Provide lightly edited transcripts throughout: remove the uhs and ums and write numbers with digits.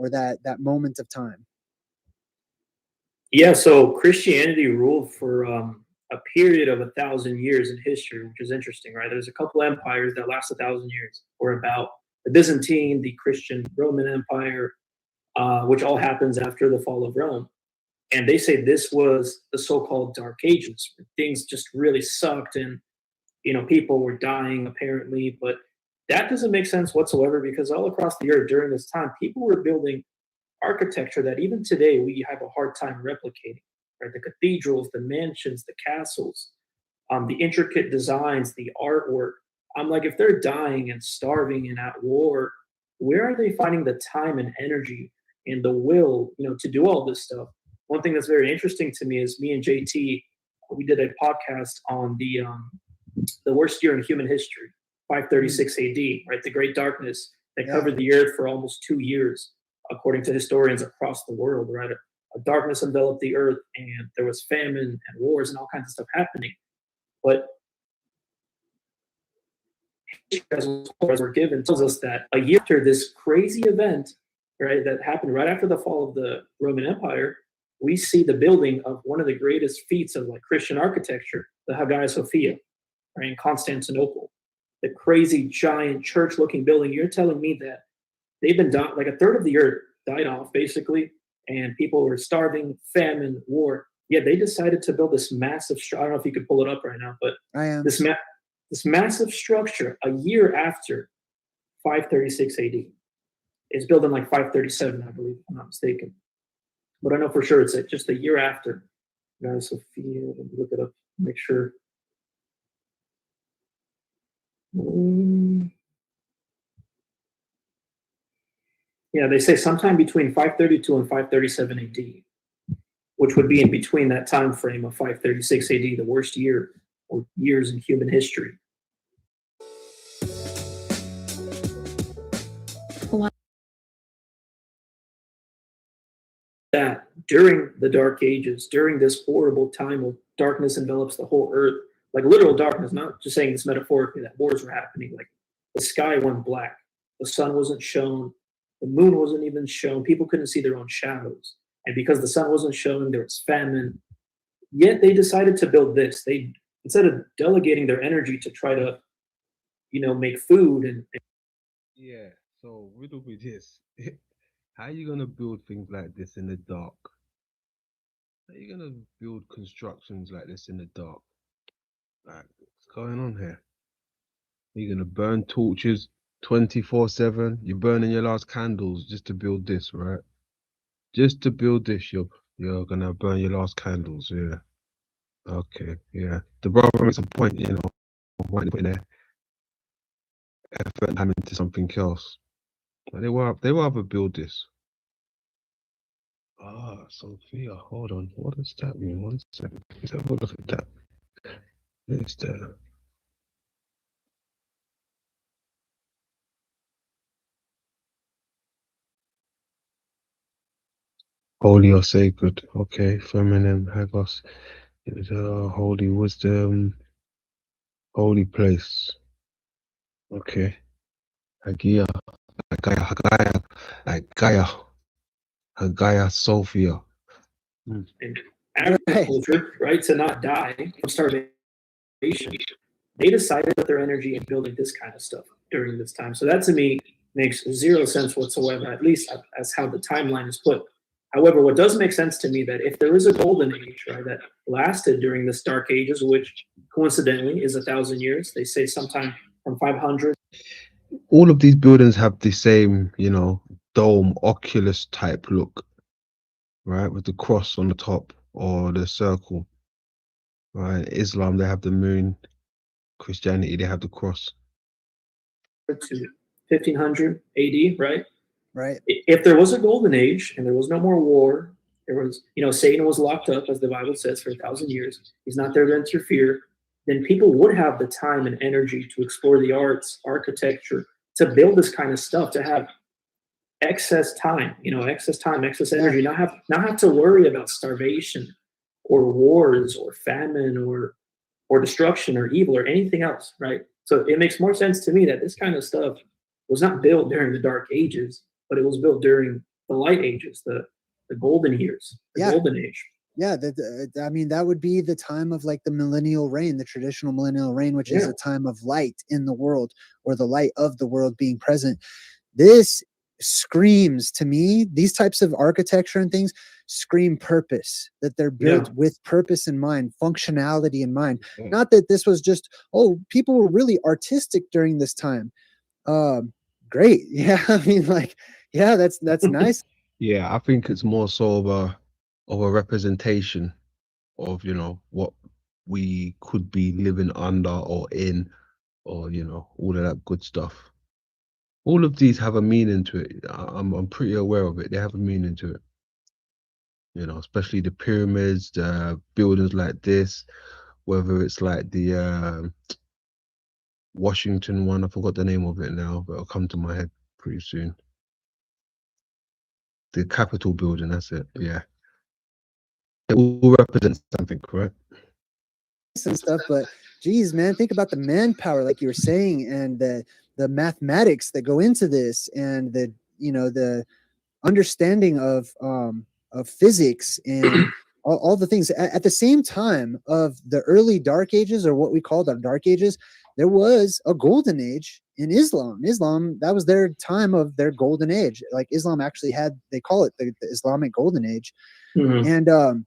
or that moment of time? Yeah, so Christianity ruled for a period of 1,000 years in history, which is interesting, right? There's a couple empires that last 1,000 years, or about the Byzantine, the Christian Roman Empire, which all happens after the fall of Rome. And they say this was the so-called Dark Ages. Things just really sucked, and people were dying apparently, but that doesn't make sense whatsoever because all across the earth during this time, people were building architecture that even today we have a hard time replicating. Right, the cathedrals, the mansions, the castles, the intricate designs, the artwork. I'm like, if they're dying and starving and at war, where are they finding the time and energy and the will, to do all this stuff? One thing that's very interesting to me is me and JT, we did a podcast on the worst year in human history, 536 AD, right? The Great Darkness that covered the earth for almost 2 years, according to historians across the world, right? A darkness enveloped the earth, and there was famine and wars and all kinds of stuff happening. But as we're given, tells us that a year after this crazy event, right, that happened right after the fall of the Roman Empire, we see the building of one of the greatest feats of Christian architecture, the Hagia Sophia, right, in Constantinople. The crazy giant church-looking building. You're telling me that they've been like a third of the earth died off basically, and people were starving, famine, war. Yeah, they decided to build this massive. I don't know if you could pull it up right now, but I am. This massive structure a year after 536 AD. It's built in 537, I believe, if I'm not mistaken. But I know for sure it's just a year after. Hagia Sophia, let me look it up, make sure. Yeah, they say sometime between 532 and 537 AD, which would be in between that time frame of 536 AD, the worst year or years in human history. That during the Dark Ages, during this horrible time of darkness envelops the whole earth, like literal darkness, not just saying this metaphorically, that wars were happening. Like the sky went black, the sun wasn't shown, the moon wasn't even shown, people couldn't see their own shadows. And because the sun wasn't shown, there was famine. Yet they decided to build this. They, instead of delegating their energy to try to, make food and Yeah, so riddle with this. How are you gonna build things like this in the dark? How are you gonna build constructions like this in the dark? Like, what's going on here? Are you gonna burn torches 24/7? You're burning your last candles just to build this, right? Just to build this, you're gonna burn your last candles, yeah. Okay, yeah. The brother makes a point, why they put their effort and time into something else. But they will have a build this. Ah, Sophia, hold on. What does that mean? 1 second. Let's have a look at that. It's the holy or sacred. Okay, feminine, Hagos. It's a holy wisdom, holy place. Okay. Hagia, Hagia Sophia. and agriculture, right, to not die from starvation. They decided to put their energy in building this kind of stuff during this time. So that to me makes zero sense whatsoever, at least as how the timeline is put. However, what does make sense to me that if there is a golden age, right, that lasted during this Dark Ages, which coincidentally is 1,000 years, they say sometime from 500. All of these buildings have the same, dome, oculus type look, right? With the cross on the top or the circle, right? Islam, they have the moon. Christianity, they have the cross. To 1500 AD, right? Right. If there was a golden age and there was no more war, there was, Satan was locked up, as the Bible says, for 1,000 years. He's not there to interfere. Then people would have the time and energy to explore the arts, architecture, to build this kind of stuff, to have excess time, excess energy, not have to worry about starvation or wars or famine or destruction or evil or anything else, right? So it makes more sense to me that this kind of stuff was not built during the Dark Ages, but it was built during the light ages, the golden years, the Yeah. golden age. Yeah, I mean, that would be the time of like the millennial reign, the traditional millennial reign, which is Yeah. a time of light in the world, or the light of the world being present. This screams to me, these types of architecture and things scream purpose, that they're built Yeah. with purpose in mind, functionality in mind. Yeah. Not that this was just, oh, people were really artistic during this time. Great. Yeah. I mean, like, yeah, that's nice. Yeah, I think it's more so of a representation of, you know, what we could be living under or in, or, you know, all of that good stuff. All of these have a meaning to it. I'm pretty aware of it. They have a meaning to it. You know, especially the pyramids, the buildings like this, whether it's like the Washington one. I forgot the name of it now, but it'll come to my head pretty soon. The Capitol building, that's it. Yeah. It all represents something, correct? And stuff, but geez, man, think about the manpower, like you were saying, and the mathematics that go into this, and the, you know, the understanding of physics, and all the things at the same time of the early dark ages, or what we call the dark ages. There was a golden age in Islam, that was their time of their golden age. Like Islam actually had, they call it the Islamic golden age. Mhm. And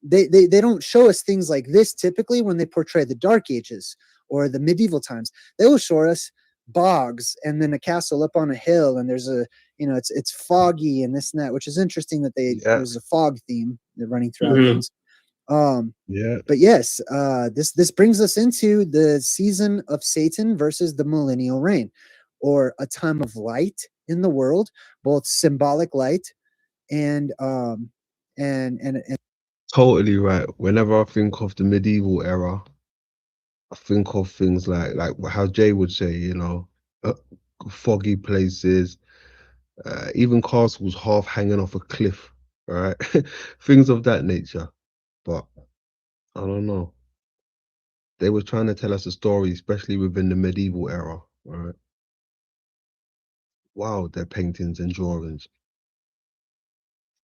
they don't show us things like this typically when they portray the dark ages or the medieval times. They will show us bogs and then a castle up on a hill, and there's a, you know, it's foggy and this and that, which is interesting that Yeah. there's a fog theme running throughout Mhm. things. Yeah. But yes, this brings us into the season of Satan versus the millennial reign, or a time of light in the world, both symbolic light and and Totally right. Whenever I think of the medieval era, I think of things like how Jay would say, you know, uh, foggy places, even castles half hanging off a cliff, right? Things of that nature. But I don't know. They were trying to tell us a story, especially within the medieval era, right? Wow, their paintings and drawings.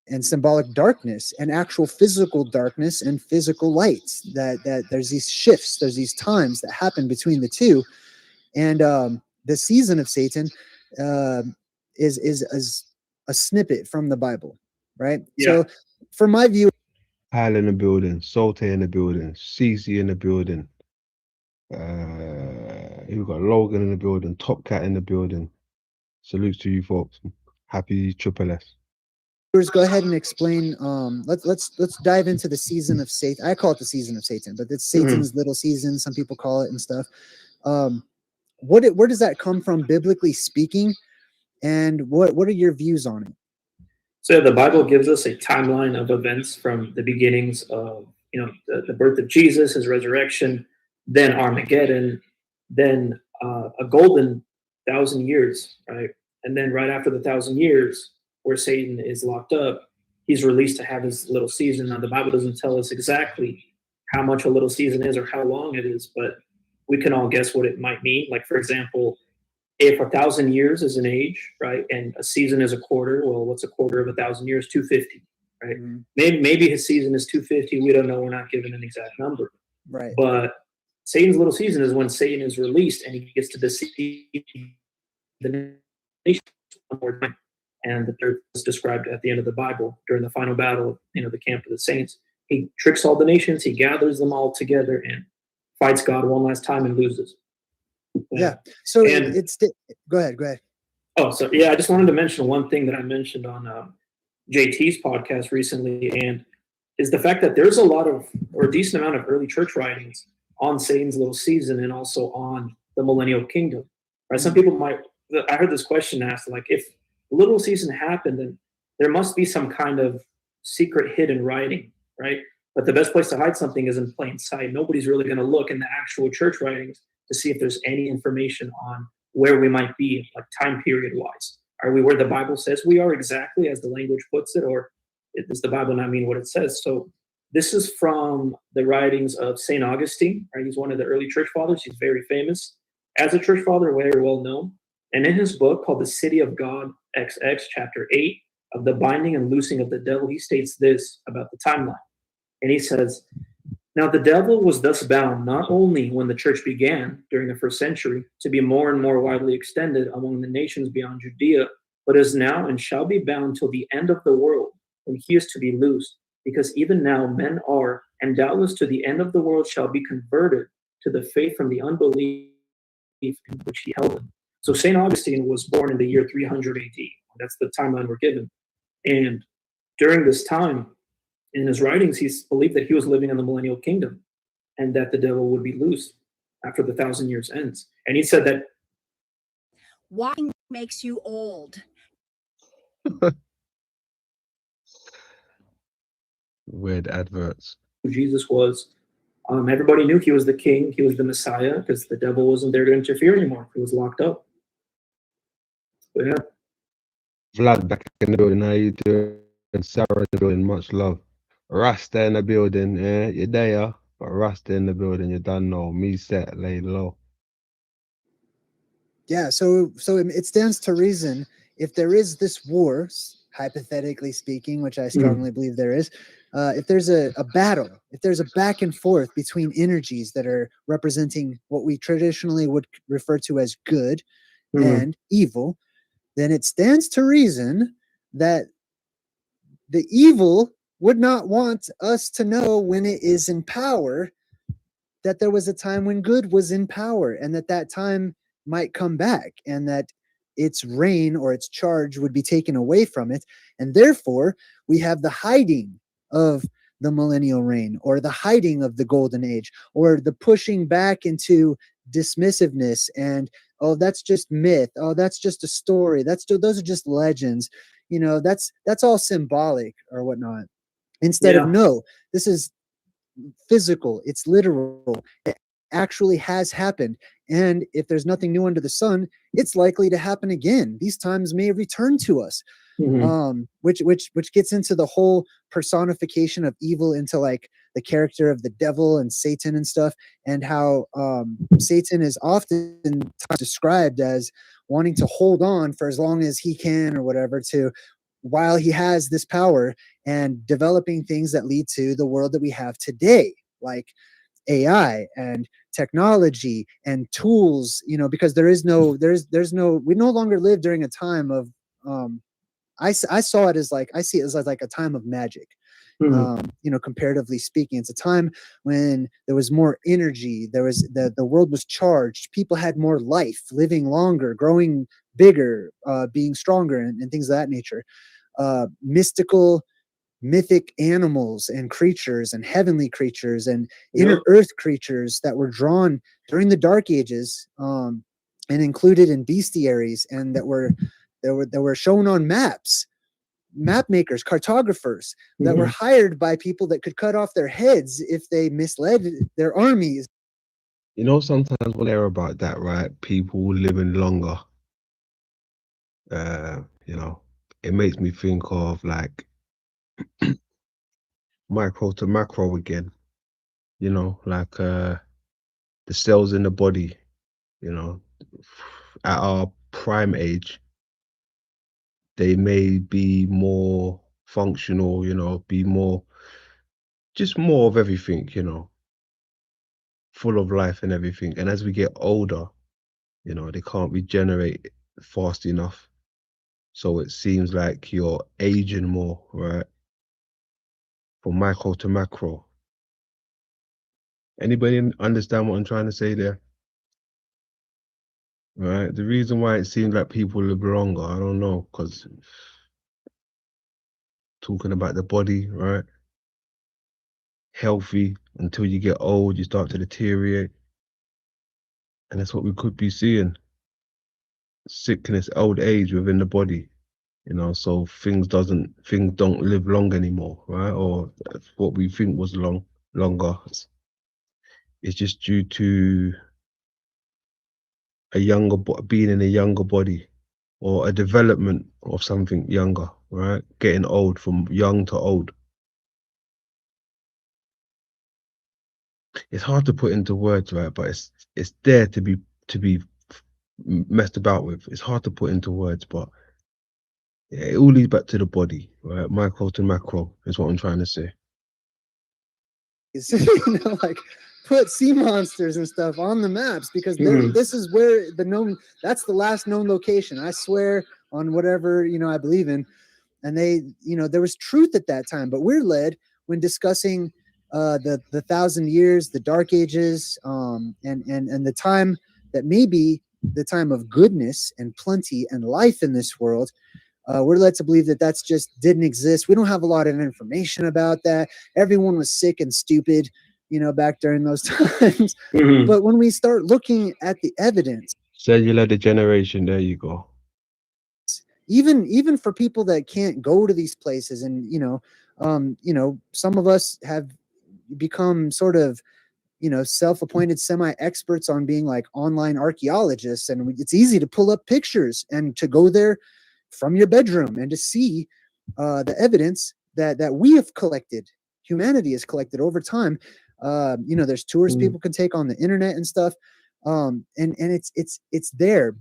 and symbolic darkness, and actual physical darkness and physical lights, that there's these shifts, there's these times that happen between the two. And the season of Satan uh, is a snippet from the Bible, right? Yeah. So for my view, Hal in the building, Sote in the building, Cece in the building. We've got Logan in the building, Top Cat in the building. Salutes to you folks. Happy Triple S. go ahead and explain. Let's dive into the season of Satan. I call it the season of Satan, but it's Mhm. Satan's little season, some people call it, and stuff. Where does that come from, biblically speaking, and what are your views on it? So the Bible gives us a timeline of events from the beginnings of, you know, the birth of Jesus, his resurrection, then Armageddon, then a golden 1,000 years, right? And then right after the 1,000 years, where Satan is locked up, he's released to have his little season. Now the Bible doesn't tell us exactly how much a little season is or how long it is, but we can all guess what it might mean. Like for example, if 1,000 years is an age, right, and a season is a quarter, well, what's a quarter of 1,000 years? 250, right? Mhm. Maybe his season is 250. We don't know. We're not given an exact number. Right. But Satan's little season is when Satan is released and he gets to deceive the nation one more time. And the third is described at the end of the Bible during the final battle, you know, the camp of the saints. He tricks all the nations. He gathers them all together and fights God one last time and loses. Yeah. So And go ahead. Go ahead. Oh, so yeah, I just wanted to mention one thing that I mentioned on JT's podcast recently, and is the fact that there's a lot of, or a decent amount of early church writings on Satan's little season and also on the millennial kingdom. Right? Some people might, I heard this question asked, like, if the little season happened, then there must be some kind of secret hidden writing, right? But the best place to hide something is in plain sight. Nobody's really going to look in the actual church writings to see if there's any information on where we might be, like time period wise. Are we where the Bible says we are exactly as the language puts it, or does the Bible not mean what it says? So this is from the writings of St. Augustine, right? He's one of the early church fathers. He's very famous as a church father, very well known. And in his book called The City of God XX, chapter 8, of the binding and loosing of the devil, he states this about the timeline. And he says, now the devil was thus bound not only when the church began during the first century to be more and more widely extended among the nations beyond Judea, but is now and shall be bound till the end of the world when he is to be loosed, because even now men are, and doubtless to the end of the world shall be converted to the faith from the unbelief in which he held them. So St. Augustine was born in the year 300 AD. That's the timeline we're given. And during this time, in his writings, he believed that he was living in the millennial kingdom and that the devil would be loosed after the 1,000 years ends. And he said that walking makes you old. Weird adverts. who Jesus was. Everybody knew he was the king, he was the Messiah, because the devil wasn't there to interfere anymore. He was locked up. But yeah. Vlad back in the building. How you doing? Sarah in the building. Much love. Rasta in the building. Yeah, you're there. But Rasta in the building. You done know. Me set, lay low. Yeah, so it stands to reason if there is this war, hypothetically speaking, which I strongly believe there is, if there's a battle, if there's a back and forth between energies that are representing what we traditionally would refer to as good and evil, then it stands to reason that the evil would not want us to know when it is in power that there was a time when good was in power, and that time might come back, and that its reign or its charge would be taken away from it. And therefore, we have the hiding of the millennial reign, or the hiding of the golden age, or the pushing back into dismissiveness and, oh, that's just myth, oh, that's just a story, those are just legends, that's all symbolic or whatnot. Instead of, no, this is physical, it's literal, it actually has happened. And if there's nothing new under the sun, it's likely to happen again. These times may return to us. Which gets into the whole personification of evil, into like the character of the devil and Satan and stuff, and how Satan is often described as wanting to hold on for as long as he can or whatever, to while he has this power, and developing things that lead to the world that we have today, like AI and technology and tools, because there's no, we no longer live during a time of, I saw it as like, I see it as like a time of magic. Comparatively speaking, it's a time when there was more energy, there was the world was charged, people had more life, living longer, growing bigger, being stronger, and things of that nature. Mythic animals and creatures and heavenly creatures and inner earth creatures that were drawn during the Dark Ages, and included in bestiaries, and that were shown on maps, map makers, cartographers that were hired by people that could cut off their heads if they misled their armies. Sometimes when I hear about that, right, people living longer, it makes me think of like micro to macro again, like the cells in the body, at our prime age, they may be more functional, be just more of everything, full of life and everything. And as we get older, they can't regenerate fast enough. So it seems like you're aging more, right? From micro to macro. Anybody understand what I'm trying to say there? Right? The reason why it seems like people live longer, I don't know, because talking about the body, right? Healthy until you get old, you start to deteriorate. And that's what we could be seeing. Sickness, old age within the body. So things don't live long anymore, right? Or what we think was longer. It's just due to being in a younger body, or a development of something younger, right? Getting old, from young to old. It's hard to put into words, right? But it's there to be messed about with. It's hard to put into words, but Yeah, it all leads back to the body, right? Micro to macro is what I'm trying to say. You know, like put sea monsters and stuff on the maps because this is where the known, that's the last known location. I swear on whatever, you know, I believe in. And they, you know, there was truth at that time, but we're led when discussing the 1,000 years, the dark ages, and the time that may be the time of goodness and plenty and life in this world. We're led to believe that that's just didn't exist. We don't have a lot of information about that. Everyone was sick and stupid, you know, back during those times. But when we start looking at the evidence, Cellular degeneration, there you go. even for people that can't go to these places, and some of us have become sort of, you know, self-appointed semi-experts on being like online archaeologists, and it's easy to pull up pictures and to go there from your bedroom and to see the evidence that we have collected, humanity has collected over time. You know, there's tours people can take on the internet and stuff, and it's there,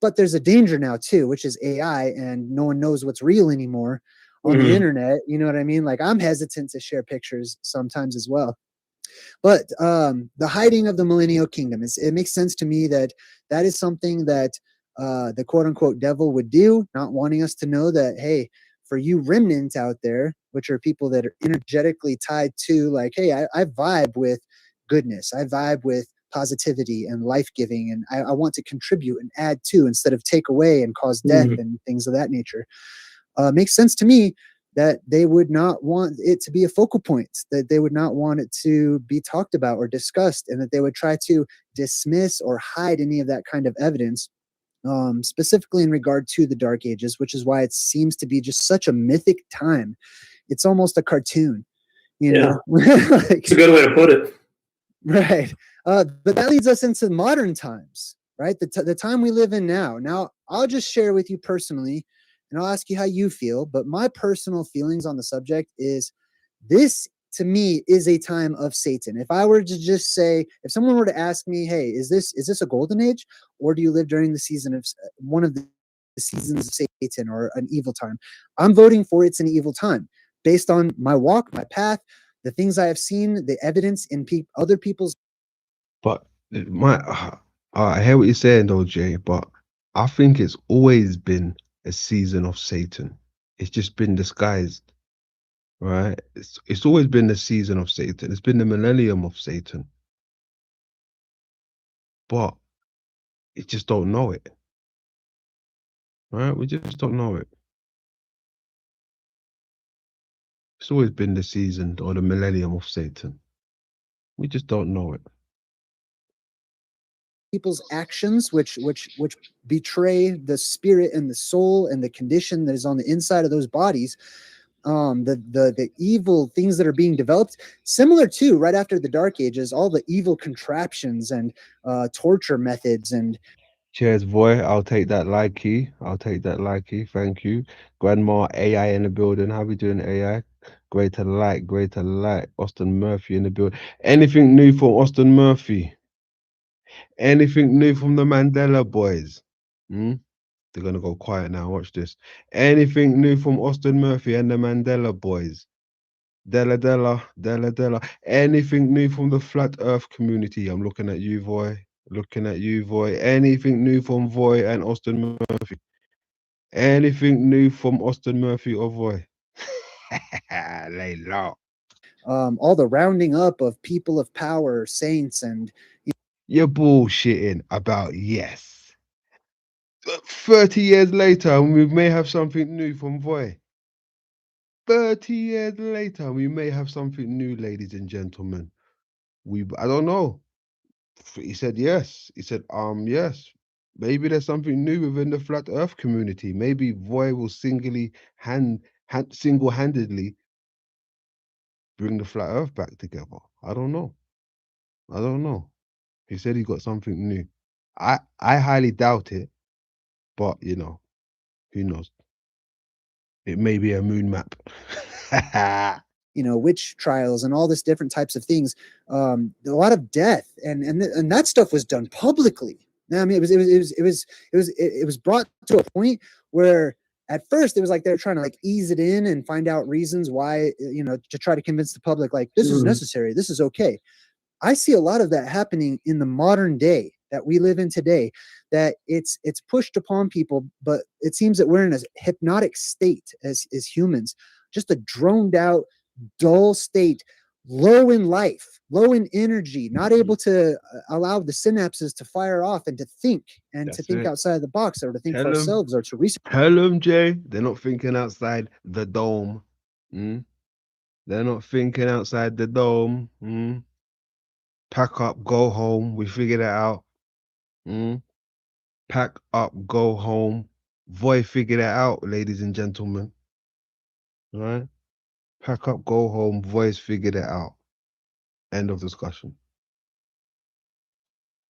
but there's a danger now too, which is AI, and no one knows what's real anymore on the internet. You know what I mean? Like, I'm hesitant to share pictures sometimes as well. But the hiding of the millennial kingdom, it makes sense to me that that is something that the quote unquote devil would do, not wanting us to know that, hey, for you remnant out there, which are people that are energetically tied to, like, hey, I vibe with goodness, I vibe with positivity and life giving, and I want to contribute and add to instead of take away and cause death and things of that nature. Makes sense to me that they would not want it to be a focal point, that they would not want it to be talked about or discussed, and that they would try to dismiss or hide any of that kind of evidence, specifically in regard to the Dark Ages, which is why it seems to be just such a mythic time. It's almost a cartoon, you know? Like, it's a good way to put it. Right. But that leads us into modern times, right? The time we live in now. Now, I'll just share with you personally, and I'll ask you how you feel. But my personal feelings on the subject is this, to me, is a time of Satan. If I were to just say, if someone were to ask me, hey, is this a golden age, or do you live during the season of one of the seasons of Satan or an evil time? I'm voting for it's an evil time based on my walk, my path, the things I have seen, the evidence in other people's. But I hear what you're saying though, Jay, but I think it's always been a season of Satan. It's just been disguised, right? It's always been the season of Satan. It's been the millennium of Satan. But you just don't know it. Right? We just don't know it. It's always been the season or the millennium of Satan. We just don't know it. People's actions, which betray the spirit and the soul and the condition that is on the inside of those bodies. The evil things that are being developed, similar to right after the Dark Ages, all the evil contraptions and torture methods. And cheers, boy. I'll take that likey. I'll take that likey. Thank you. Grandma AI in the building. How we doing, AI? Greater light, greater light. Austin Murphy in the building. Anything new from Austin Murphy? Anything new from the Mandela boys? Hmm? They're gonna go quiet now. Watch this. Anything new from Austin Murphy and the Mandela boys? Della. Anything new from the flat earth community? I'm looking at you, Voy. Looking at you, Voy. Anything new from Voy and Austin Murphy? Anything new from Austin Murphy or Voy? Lay low. all the rounding up of people of power, saints, and You're bullshitting about yes. 30 years later, we may have something new from Voy. 30 years later, we may have something new, ladies and gentlemen. I don't know. He said yes. He said, yes. Maybe there's something new within the flat earth community. Maybe Voy will single-handedly bring the flat earth back together. I don't know. I don't know. He said he got something new. I highly doubt it, but you know, who knows? It may be a moon map. witch trials and all this different types of things. A lot of death and that stuff was done publicly. Now, I mean, it was brought to a point where at first it was like they're trying to like ease it in and find out reasons why, to try to convince the public like this is necessary, this is okay. I see a lot of that happening in the modern day that we live in today, that it's pushed upon people, but it seems that we're in a hypnotic state as humans, just a droned out, dull state, low in life, low in energy, not able to allow the synapses to fire off and to think and to think outside the box, or to think for ourselves, or to research. Tell them, Jay, they're not thinking outside the dome. They're not thinking outside the dome. Pack up, go home. We figured it out. Pack up, go home. Voy figured it out, ladies and gentlemen. All right? Pack up, go home. Voice figured it out. End of discussion.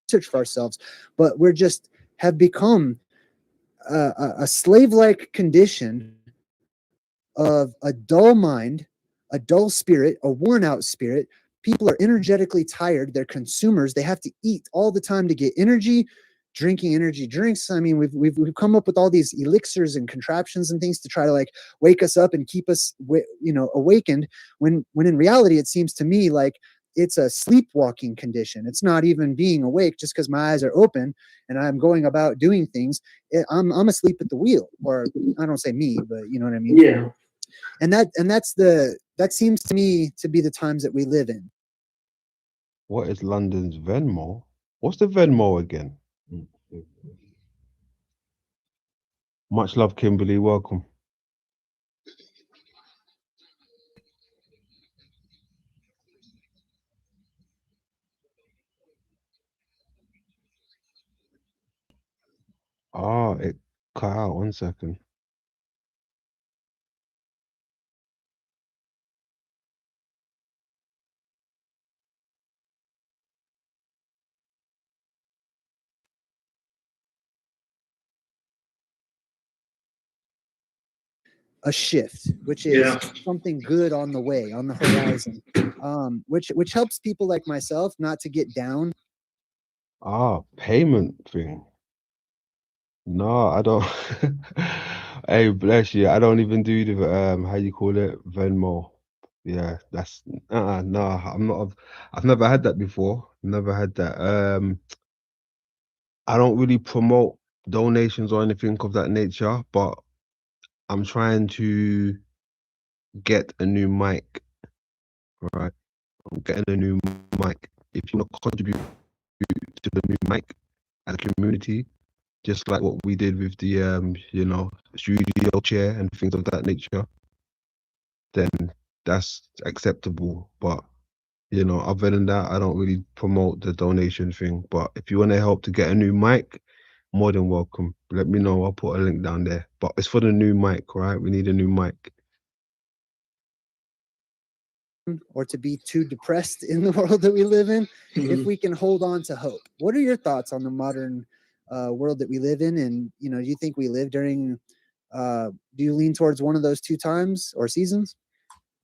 Research for ourselves, but we're just have become a slave-like condition of a dull mind, a dull spirit, a worn-out spirit. People are energetically tired. They're consumers. They have to eat all the time to get energy, drinking energy drinks. I mean, we've come up with all these elixirs and contraptions and things to try to like wake us up and keep us, awakened. When in reality, it seems to me like it's a sleepwalking condition. It's not even being awake just because my eyes are open and I'm going about doing things. I'm asleep at the wheel, or I don't say me, but you know what I mean? Yeah. And that seems to me to be the times that we live in. What is London's Venmo? What's the Venmo again? Much love, Kimberly. Welcome. It cut out. 1 second. A shift, which is something good on the way, on the horizon, which helps people like myself not to get down. Payment thing. No, I don't. Hey, bless you. I don't even do the how you call it, Venmo. Yeah, that's no, I'm not. I've never had that before. Never had that. I don't really promote donations or anything of that nature, but I'm trying to get a new mic. Right, I'm getting a new mic. If you want to contribute to the new mic and the community, just like what we did with the studio chair and things of that nature, then that's acceptable. But other than that, I don't really promote the donation thing. But if you want to help to get a new mic, more than welcome. Let me know. I'll put a link down there. But it's for the new mic, right? We need a new mic. Or to be too depressed in the world that we live in, if we can hold on to hope. What are your thoughts on the modern world that we live in? And do you think we live during? Do you lean towards one of those two times or seasons?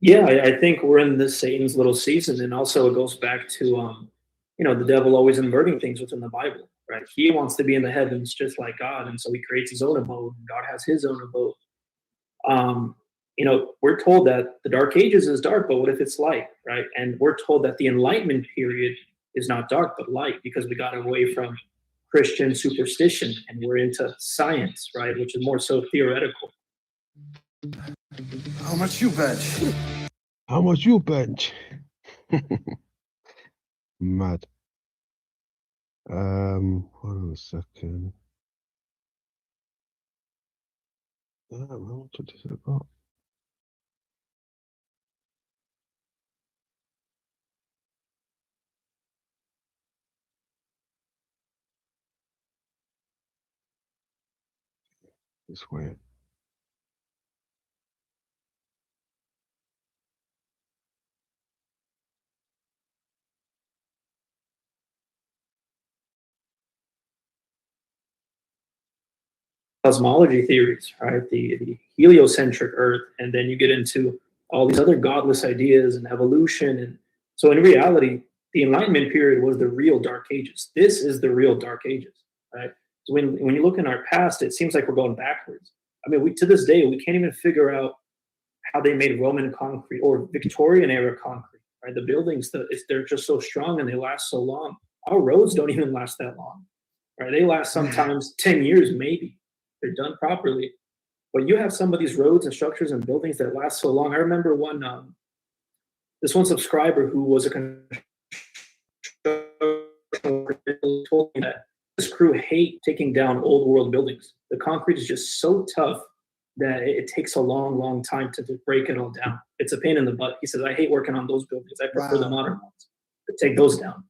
Yeah, I think we're in this Satan's little season, and also it goes back to the devil always inverting things within the Bible, right? He wants to be in the heavens just like God, and so he creates his own abode, and God has his own abode. We're told that the Dark Ages is dark, but what if it's light, right? And we're told that the Enlightenment period is not dark but light, because we got away from Christian superstition and we're into science, right, which is more so theoretical. How much you bench? How much you bench? Mad. Hold on a second. What is it about? This way. Cosmology theories, right? The heliocentric Earth, and then you get into all these other godless ideas and evolution. And so, in reality, the Enlightenment period was the real Dark Ages. This is the real Dark Ages, right? So when you look in our past, it seems like we're going backwards. I mean, we to this day we can't even figure out how they made Roman concrete or Victorian era concrete. Right, the buildings they're just so strong and they last so long. Our roads don't even last that long. Right, they last sometimes 10 years maybe. They're done properly. But you have some of these roads and structures and buildings that last so long. I remember this one subscriber who was a construction worker told me that this crew hate taking down old world buildings. The concrete is just so tough that it takes a long, long time to break it all down. It's a pain in the butt. He says, I hate working on those buildings. I prefer the modern ones to take those down.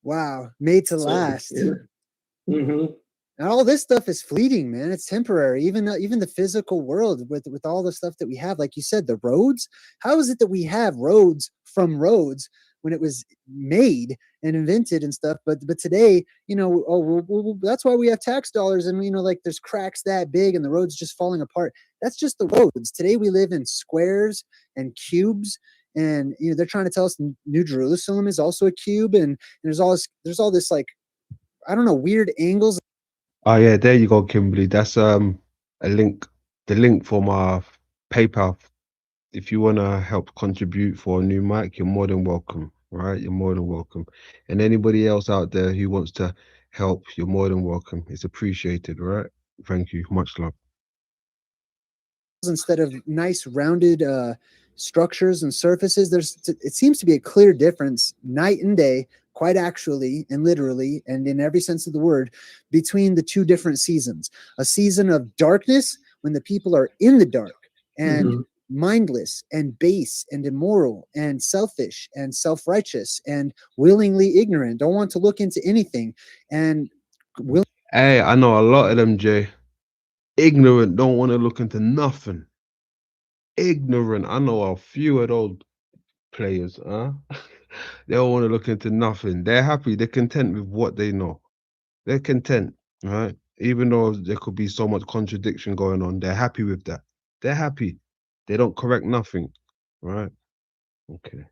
Wow, made to last. Yeah. Mm-hmm. And all this stuff is fleeting, man. It's temporary. Even the physical world with all the stuff that we have, like you said, the roads. How is it that we have roads from roads when it was made and invented and stuff? But today, you know, that's why we have tax dollars, and you know, like there's cracks that big and the roads just falling apart. That's just the roads. Today we live in squares and cubes. And you know, they're trying to tell us New Jerusalem is also a cube, and there's all this like, I don't know, weird angles. Oh yeah, there you go, Kimberly. That's a link, the link for my PayPal. If you want to help contribute for a new mic, you're more than welcome. Right, you're more than welcome. And anybody else out there who wants to help, you're more than welcome. It's appreciated. Right. Thank you. Much love. Instead of nice rounded structures and surfaces, it seems to be a clear difference night and day, quite actually and literally and in every sense of the word, between the two different seasons. A season of darkness when the people are in the dark and mindless and base and immoral and selfish and self-righteous and willingly ignorant, don't want to look into anything, and Hey, I know a lot of them, Jay. Ignorant, don't want to look into nothing. Ignorant. I know a few of those players, huh? They don't want to look into nothing. They're happy. They're content with what they know. They're content, right? Even though there could be so much contradiction going on, they're happy with that. They're happy. They don't correct nothing, right? Okay.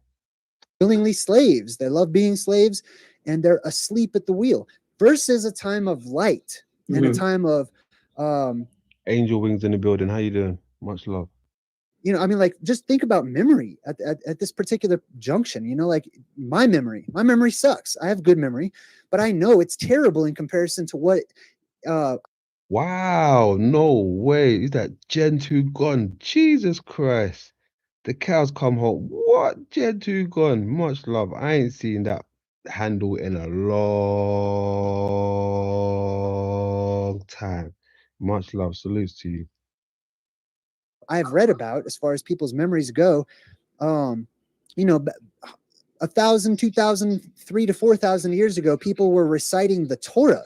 willingly slaves. They love being slaves, and they're asleep at the wheel. Versus a time of light and a time of Angel Wings in the building. How you doing? Much love. you know, I mean, like, just think about memory at this particular junction. You know, like my memory sucks. I have good memory, but I know it's terrible in comparison to what Wow, no way. Is that Gen 2 gone? Jesus Christ. The cows come home. What? Gen 2 gone? Much love. I ain't seen that handle in a long time. Much love. Salutes to you. I've read about as far as people's memories go. You know, 1,000, 2,000, 3,000 to 4,000 years ago, people were reciting the Torah.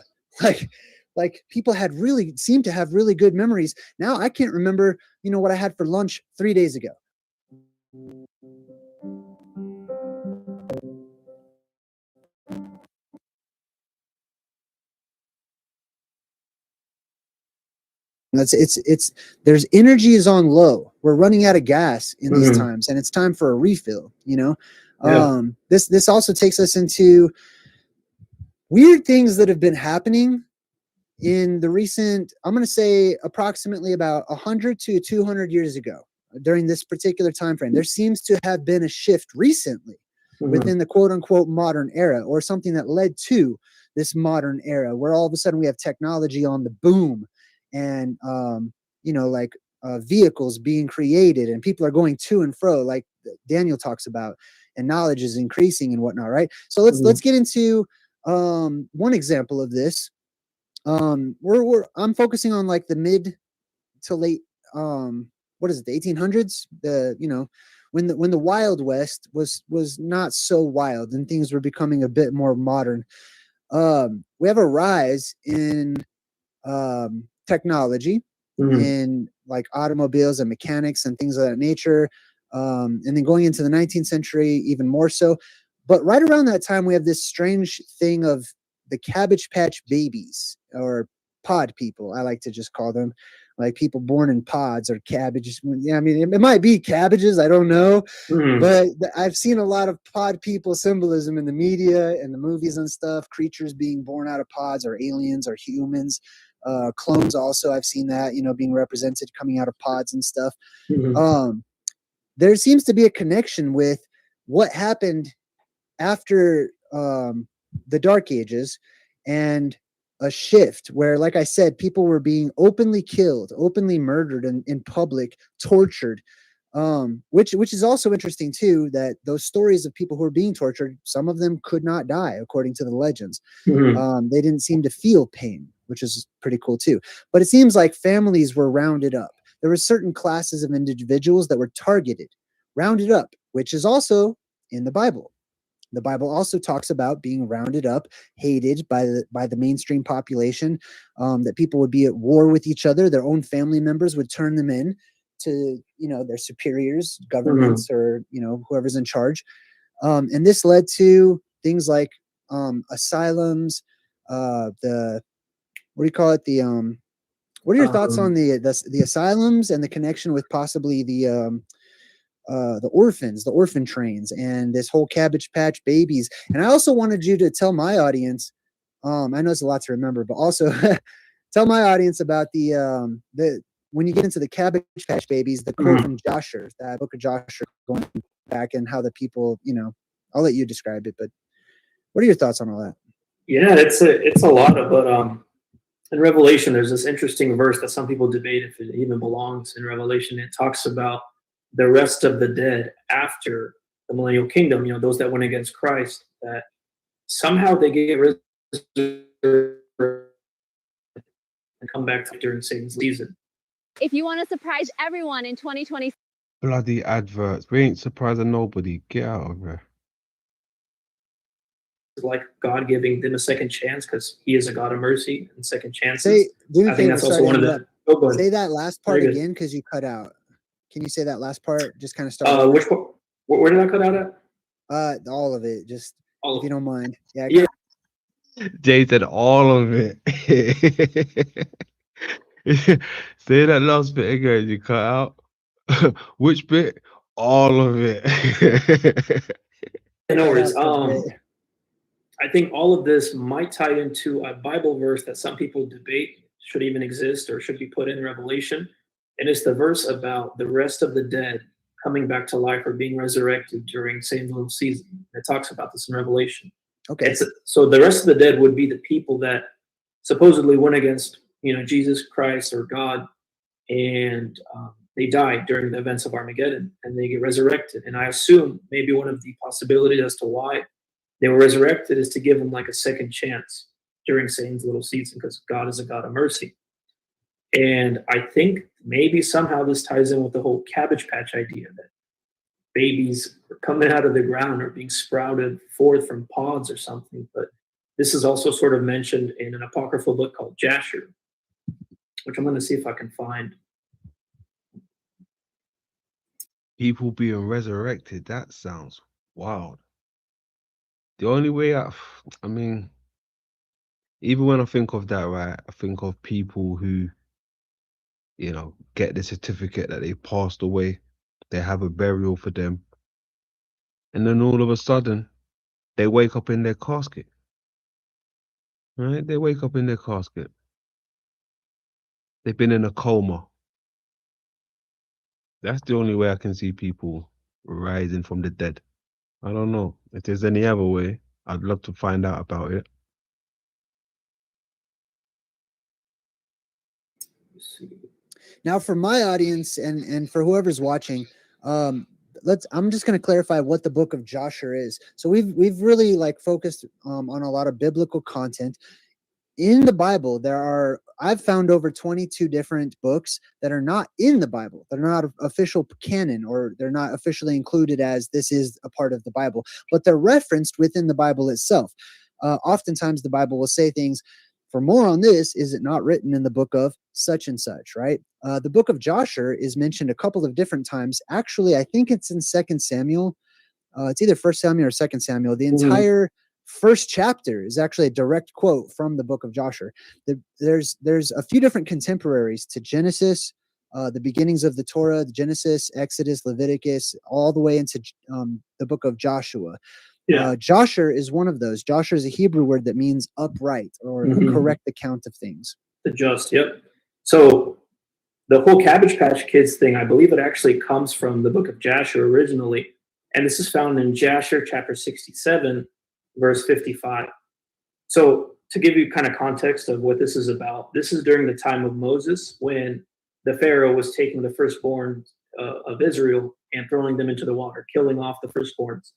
Like people seemed to have really good memories. Now I can't remember, you know, what I had for lunch 3 days ago. It's there's energy is on low. We're running out of gas in these times, and it's time for a refill, you know. This also takes us into weird things that have been happening in the recent, I'm going to say approximately about 100 to 200 years ago. During this particular time frame, there seems to have been a shift recently within the quote unquote modern era, or something that led to this modern era, where all of a sudden we have technology on the boom, and you know, like vehicles being created, and people are going to and fro, like Daniel talks about, and knowledge is increasing and whatnot, right? So let's get into one example of this. I'm focusing on like the mid to late what is it, the 1800s, you know, when the Wild West was not so wild and things were becoming a bit more modern. We have a rise in technology, in like automobiles and mechanics and things of that nature, and then going into the 19th century even more so. But right around that time, we have this strange thing of the Cabbage Patch Babies, or pod people. I like to just call them like people born in pods or cabbages. Yeah, I mean, it might be cabbages. I don't know. But I've seen a lot of pod people symbolism in the media and the movies and stuff, creatures being born out of pods or aliens or humans. Clones also, I've seen that, you know, being represented coming out of pods and stuff. There seems to be a connection with what happened after the Dark Ages and a shift where, like I said, people were being openly killed, openly murdered in public, tortured. Which is also interesting too, that those stories of people who were being tortured, some of them could not die according to the legends. They didn't seem to feel pain, which is pretty cool too. But it seems like families were rounded up. There were certain classes of individuals that were targeted, rounded up, which is also in the Bible. The Bible also talks about being rounded up, hated by the mainstream population, that people would be at war with each other. Their own family members would turn them in to, you know, their superiors, governments, or, you know, whoever's in charge. And this led to things like asylums, the what do you call it? What are your thoughts on the asylums and the connection with possibly the orphans, the orphan trains, and this whole Cabbage Patch Babies? And I also wanted you to tell my audience, I know it's a lot to remember, but also tell my audience about the when you get into the Cabbage Patch Babies, the quote from Joshua, that book of Joshua, going back, and how the people, you know, I'll let you describe it, but what are your thoughts on all that? Yeah, it's a lot of, but in Revelation, there's this interesting verse that some people debate if it even belongs in Revelation. It talks about the rest of the dead after the millennial kingdom, you know, those that went against Christ, that somehow they get resurrected and come back during Satan's season. If you want to surprise everyone in 2020, Bloody adverts. We ain't surprising nobody. Get out of here. Like God giving them a second chance because He is a God of mercy and second chances. I think that's also one of the. Say that last part again, because you cut out. Can you say that last part? Just kind of start. Which part? Where did I cut out at? All of it. Just if you don't mind. Yeah. Jay said all of it. Say that last bit again. You cut out. Which bit? All of it. No worries. I think all of this might tie into a Bible verse that some people debate should even exist or should be put in Revelation. And it's the verse about the rest of the dead coming back to life or being resurrected during Satan's little season. It talks about this in Revelation. Okay. So the rest of the dead would be the people that supposedly went against, you know, Jesus Christ or God, and they died during the events of Armageddon, and they get resurrected. And I assume maybe one of the possibilities as to why they were resurrected is to give them like a second chance during Satan's little season, because God is a God of mercy. And I think maybe somehow this ties in with the whole Cabbage Patch idea, that babies are coming out of the ground or being sprouted forth from pods or something. But this is also sort of mentioned in an apocryphal book called Jasher, which I'm going to see if I can find. People being resurrected. That sounds wild. The only way I mean, even when I think of that, right, I think of people who, you know, get the certificate that they passed away. They have a burial for them. And then all of a sudden, they wake up in their casket. Right? They wake up in their casket. They've been in a coma. That's the only way I can see people rising from the dead. I don't know. If there's any other way, I'd love to find out about it. Now, for my audience and for whoever's watching, I'm just going to clarify what the book of Joshua is. So we've really like focused on a lot of biblical content. In the Bible, I've found over 22 different books that are not in the Bible. They're not official canon, or they're not officially included as this is a part of the Bible, but they're referenced within the Bible itself. Oftentimes the Bible will say things, for more on this, is it not written in the book of such and such, right? The book of Joshua is mentioned a couple of different times. Actually, I think it's in 2 Samuel. It's either 1 Samuel or 2 Samuel. The entire first chapter is actually a direct quote from the book of Joshua. There's a few different contemporaries to Genesis, the beginnings of the Torah, the Genesis, Exodus, Leviticus, all the way into the book of Joshua. Yeah. Joshua is one of those. Joshua is a Hebrew word that means upright or a correct account of things. The just, yep. So the whole Cabbage Patch Kids thing, I believe it actually comes from the book of Joshua originally. And this is found in Joshua chapter 67, verse 55. So to give you kind of context of what this is about, this is during the time of Moses when the Pharaoh was taking the firstborn of Israel and throwing them into the water, killing off the firstborns.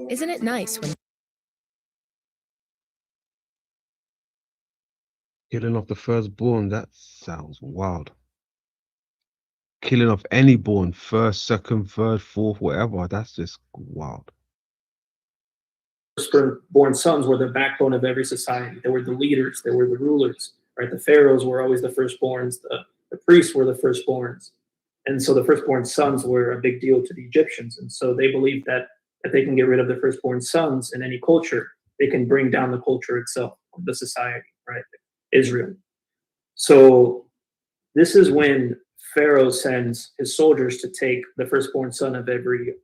Isn't it nice when Killing off the firstborn, that sounds wild. Killing off any born, first, second, third, fourth, whatever, that's just wild. Firstborn sons were the backbone of every society. They were the leaders, they were the rulers, right? The pharaohs were always the firstborns, the priests were the firstborns. And so the firstborn sons were a big deal to the Egyptians. And so they believed that if they can get rid of the firstborn sons in any culture, they can bring down the culture itself of the society, right? Israel. So this is when Pharaoh sends his soldiers to take the firstborn son of every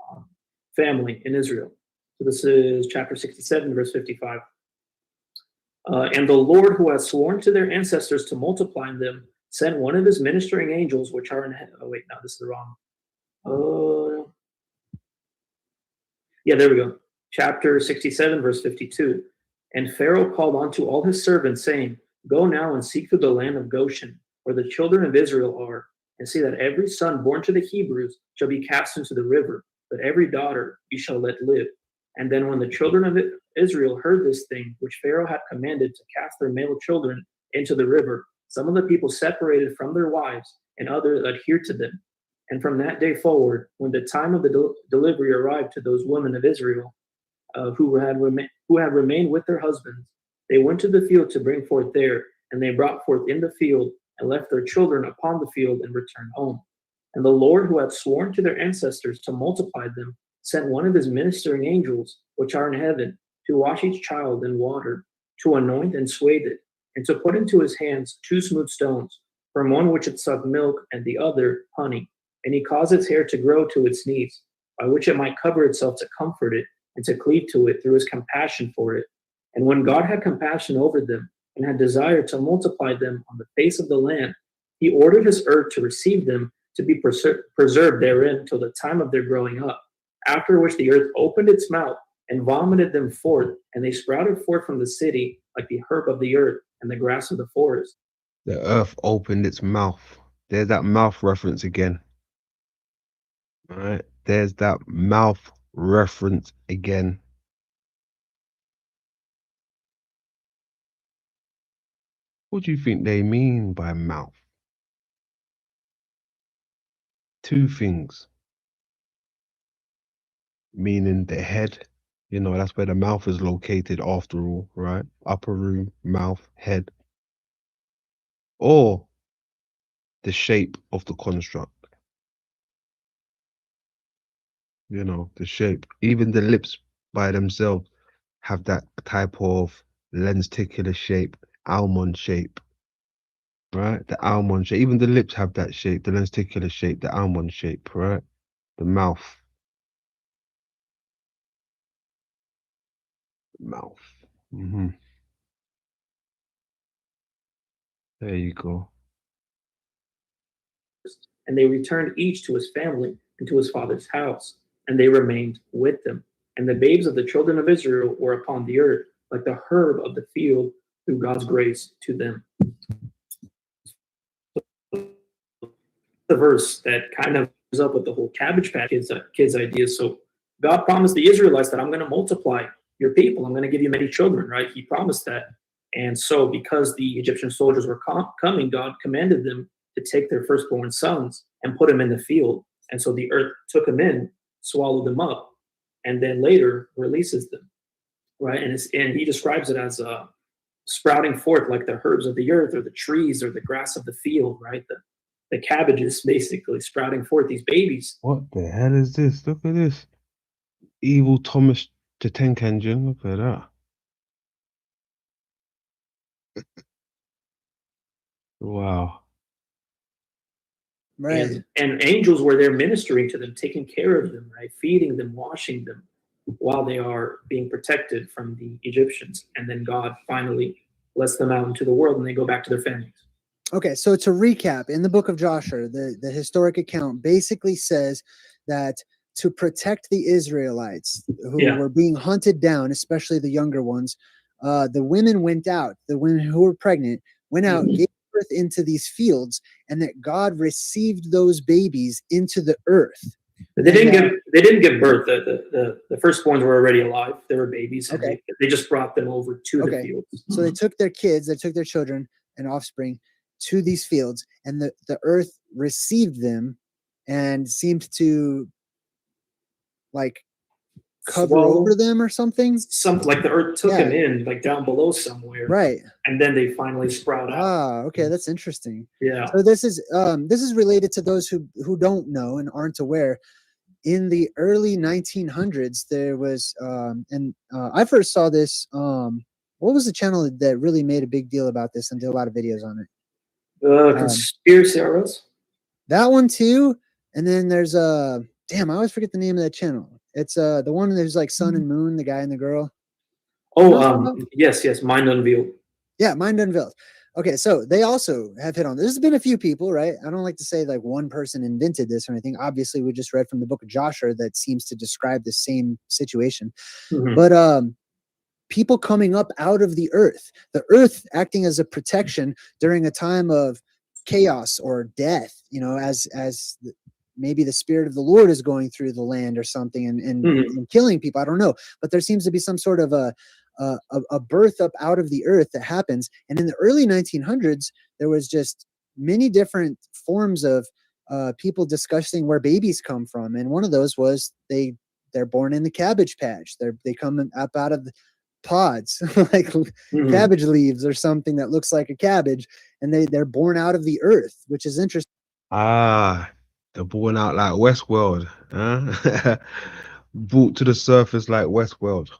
family in Israel. So this is chapter 67, verse 55. And the Lord, who has sworn to their ancestors to multiply them, sent one of his ministering angels, which are in heaven. Oh, wait, no, this is the wrong. Yeah, there we go. Chapter 67, verse 52. And Pharaoh called unto all his servants, saying, Go now and seek through the land of Goshen, where the children of Israel are, and see that every son born to the Hebrews shall be cast into the river, but every daughter you shall let live. And then when the children of Israel heard this thing, which Pharaoh had commanded to cast their male children into the river, some of the people separated from their wives, and others adhered to them. And from that day forward, when the time of the delivery arrived to those women of Israel who had remained with their husbands, they went to the field to bring forth there, and they brought forth in the field and left their children upon the field and returned home. And the Lord, who had sworn to their ancestors to multiply them, sent one of his ministering angels, which are in heaven, to wash each child in water, to anoint and swathe it, and to put into his hands 2 smooth stones, from one which it sucked milk, and the other honey. And he caused its hair to grow to its knees, by which it might cover itself to comfort it, and to cleave to it through his compassion for it. And when God had compassion over them, and had desired to multiply them on the face of the land, he ordered his earth to receive them, to be preserved therein till the time of their growing up. After which the earth opened its mouth and vomited them forth, and they sprouted forth from the city like the herb of the earth and the grass of the forest. The earth opened its mouth. There's that mouth reference again. All right, there's that mouth reference again. What do you think they mean by mouth? 2 things. Meaning the head, you know, that's where the mouth is located after all, right? Upper room, mouth, head. Or the shape of the construct. You know, the shape. Even the lips by themselves have that type of lenticular shape, almond shape. Right? The almond shape. Even the lips have that shape, the lenticular shape, the almond shape, right? The mouth. Mouth. There you go. And they returned each to his family and to his father's house, and they remained with them. And the babes of the children of Israel were upon the earth, like the herb of the field, through God's grace to them. The verse that kind of goes up with the whole Cabbage Patch Kids idea. So God promised the Israelites that I'm going to multiply your people. I'm going to give you many children, right? He promised that. And so because the Egyptian soldiers were coming, God commanded them to take their firstborn sons and put them in the field. And so the earth took them in, swallowed them up, and then later releases them, right? And he describes it as sprouting forth like the herbs of the earth or the trees or the grass of the field, right? The cabbages basically sprouting forth these babies. What the hell is this? Look at this. Evil Thomas the tank engine. Look at that. Wow. Right. And angels were there ministering to them, taking care of them, right? Feeding them, washing them while they are being protected from the Egyptians. And then God finally lets them out into the world and they go back to their families. Okay, so to recap, in the book of Joshua, the historic account basically says that to protect the Israelites who Yeah. were being hunted down, especially the younger ones, the women went out, the women who were pregnant went out, gave birth into these fields, and that God received those babies into the earth. They didn't give birth. The firstborns were already alive. They were babies. And Okay. they just brought them over to the fields. So they took their kids, they took their children and offspring to these fields, and the earth received them and seemed to like cover over them or something. Something like the earth took them in, like down below somewhere. Right. And then they finally sprout out. Ah, okay, that's interesting. Yeah. So this is related to those who don't know and aren't aware. In the early 1900s, there was I first saw this. What was the channel that really made a big deal about this and did a lot of videos on it? Conspiracy Arrows. That one too. And then there's damn, I always forget the name of that channel. It's the one that's like Sun and Moon, the guy and the girl. Oh, yes, Mind Unveiled. Yeah, Mind Unveiled. Okay, so they also have hit on this. There's been a few people, right? I don't like to say like one person invented this or anything. Obviously, we just read from the book of Joshua that seems to describe the same situation. But people coming up out of the earth acting as a protection during a time of chaos or death, you know, as maybe the spirit of the Lord is going through the land or something and killing people. I don't know, but there seems to be some sort of a birth up out of the earth that happens. And in the early 1900s, there was just many different forms of people discussing where babies come from. And one of those was they're born in the cabbage patch. They come up out of the pods, like cabbage leaves or something that looks like a cabbage. And they're born out of the earth, which is interesting. Ah, they're born out like Westworld. Huh? Brought to the surface like Westworld.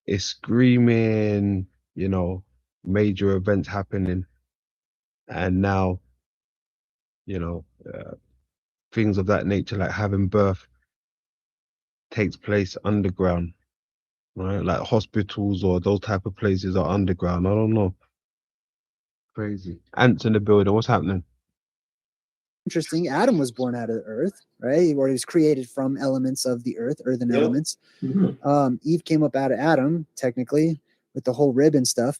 It's screaming, you know, major events happening. And now, you know, things of that nature, like having birth, takes place underground, right? Like hospitals or those type of places are underground. I don't know. Crazy. Ants in the building. What's happening? Interesting. Adam was born out of the earth, right? Or he was created from elements of the earth, earthen elements. Eve came up out of Adam, technically, with the whole rib and stuff.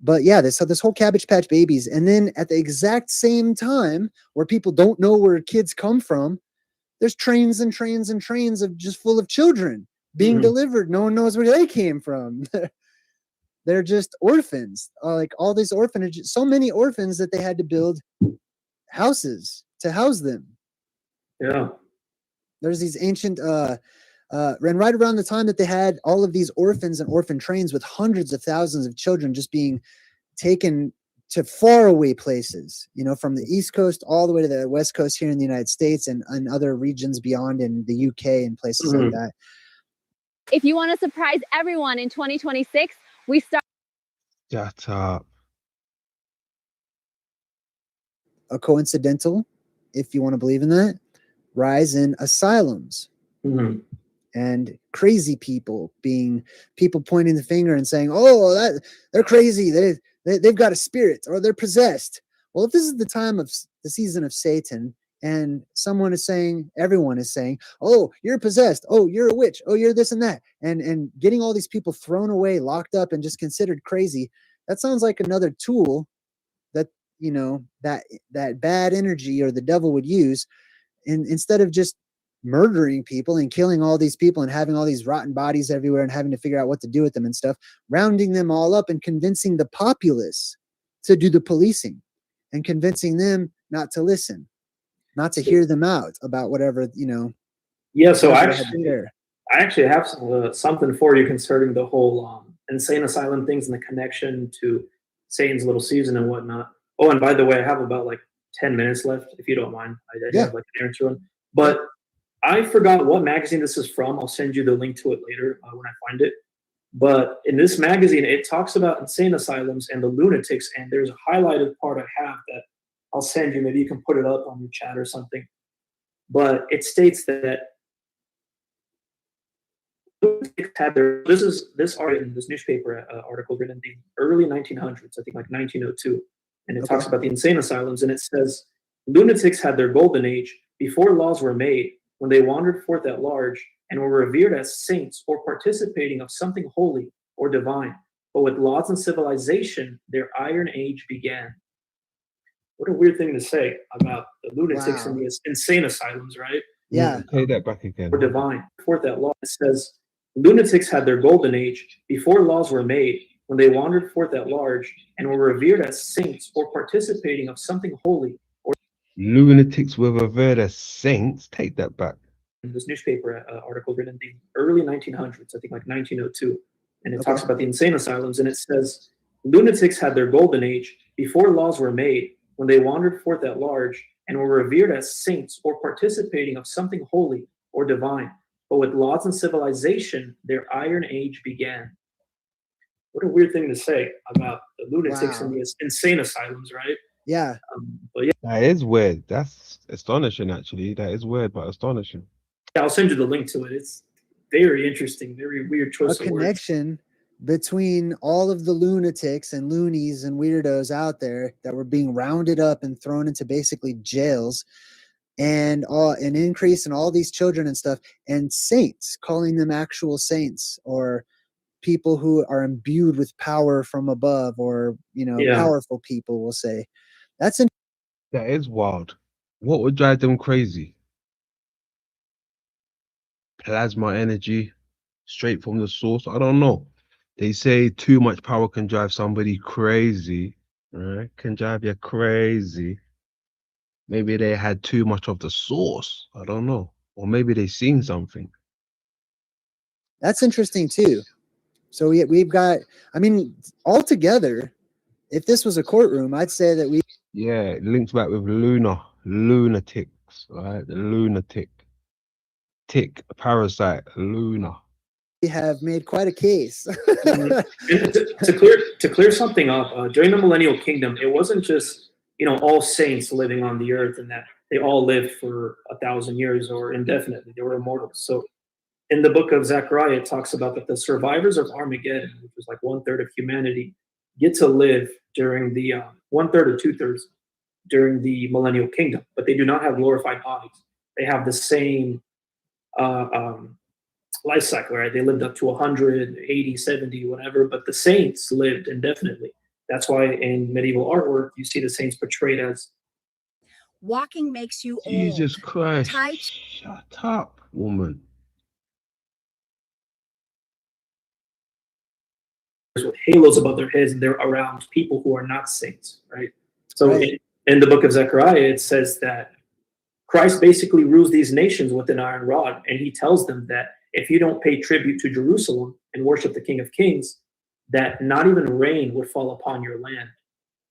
But yeah, this whole Cabbage Patch Babies. And then at the exact same time, where people don't know where kids come from, there's trains and trains and trains of just full of children being delivered. No one knows where they came from. They're just orphans. Like all these orphanages, so many orphans that they had to build houses to house them. Yeah. There's these ancient and right around the time that they had all of these orphans and orphan trains with hundreds of thousands of children just being taken to faraway places, you know, from the East Coast all the way to the West Coast here in the United States and other regions beyond in the UK and places like that. If you want to surprise everyone in 2026, we start. Shut up. A coincidental, if you want to believe in that, rise in asylums and crazy people pointing the finger and saying, "Oh, that they're crazy. They've got a spirit or they're possessed." Well, if this is the time of the season of Satan and everyone is saying, "Oh, you're possessed. Oh, you're a witch. Oh, you're this and that," and getting all these people thrown away, locked up, and just considered crazy, that sounds like another tool that, you know, that bad energy or the devil would use instead of just murdering people and killing all these people and having all these rotten bodies everywhere and having to figure out what to do with them and stuff, rounding them all up and convincing the populace to do the policing and convincing them not to listen, not to hear them out about whatever, you know. Yeah, so I actually have something for you concerning the whole insane asylum things and the connection to Satan's little season and whatnot. Oh, and by the way, I have about like 10 minutes left, if you don't mind. I have like an errand to run. But I forgot what magazine this is from. I'll send you the link to it later when I find it. But in this magazine, it talks about insane asylums and the lunatics, and there's a highlighted part I have that I'll send you. Maybe you can put it up on your chat or something. But it states that this article, this newspaper article written in the early 1900s, I think like 1902, and it talks about the insane asylums, and it says lunatics had their golden age before laws were made, when they wandered forth at large and were revered as saints or participating of something holy or divine. But with laws and civilization, their iron age began. What a weird thing to say about the lunatics and the insane asylums, right? Yeah. Play that back again. Or divine. Forth that law, it says lunatics had their golden age before laws were made, when they wandered forth at large and were revered as saints or participating of something holy. Lunatics were revered as saints. Take that back. This newspaper article written in the early 1900s, I think like 1902, and it talks about the insane asylums, and it says lunatics had their golden age before laws were made, when they wandered forth at large and were revered as saints or participating of something holy or divine. But with laws and civilization, their iron age began. What a weird thing to say about the lunatics and the insane asylums, right? Yeah. But yeah, that is weird. That's astonishing, actually. That is weird, but astonishing. Yeah, I'll send you the link to it. It's very interesting, very weird choice of words. Connection between all of the lunatics and loonies and weirdos out there that were being rounded up and thrown into basically jails, and an increase in all these children and stuff, and saints, calling them actual saints or people who are imbued with power from above, or powerful people, we'll say. That is wild. What would drive them crazy? Plasma energy, straight from the source. I don't know. They say too much power can drive somebody crazy, right? Can drive you crazy. Maybe they had too much of the source. I don't know. Or maybe they seen something. That's interesting too. So we've got, I mean, altogether, if this was a courtroom, I'd say that Yeah, it links back with lunatics, right? The lunatic. Tick, parasite, Luna. we have made quite a case. to clear something up, during the Millennial Kingdom, it wasn't just all saints living on the earth and that they all lived for 1,000 years or indefinitely. They were immortals. So in the book of Zechariah, it talks about that the survivors of Armageddon, which was like 1/3 of humanity, get to live during the 1/3 or 2/3 during the Millennial Kingdom, but they do not have glorified bodies. They have the same life cycle, right? They lived up to 100, 80, 70, whatever, but the saints lived indefinitely. That's why in medieval artwork, you see the saints portrayed as Walking makes you Jesus old. Christ. Tight. Shut up, woman. with halos above their heads, and they're around people who are not saints, right? So Right. in the book of Zechariah, it says that Christ basically rules these nations with an iron rod, and he tells them that if you don't pay tribute to Jerusalem and worship the King of Kings, that not even rain would fall upon your land.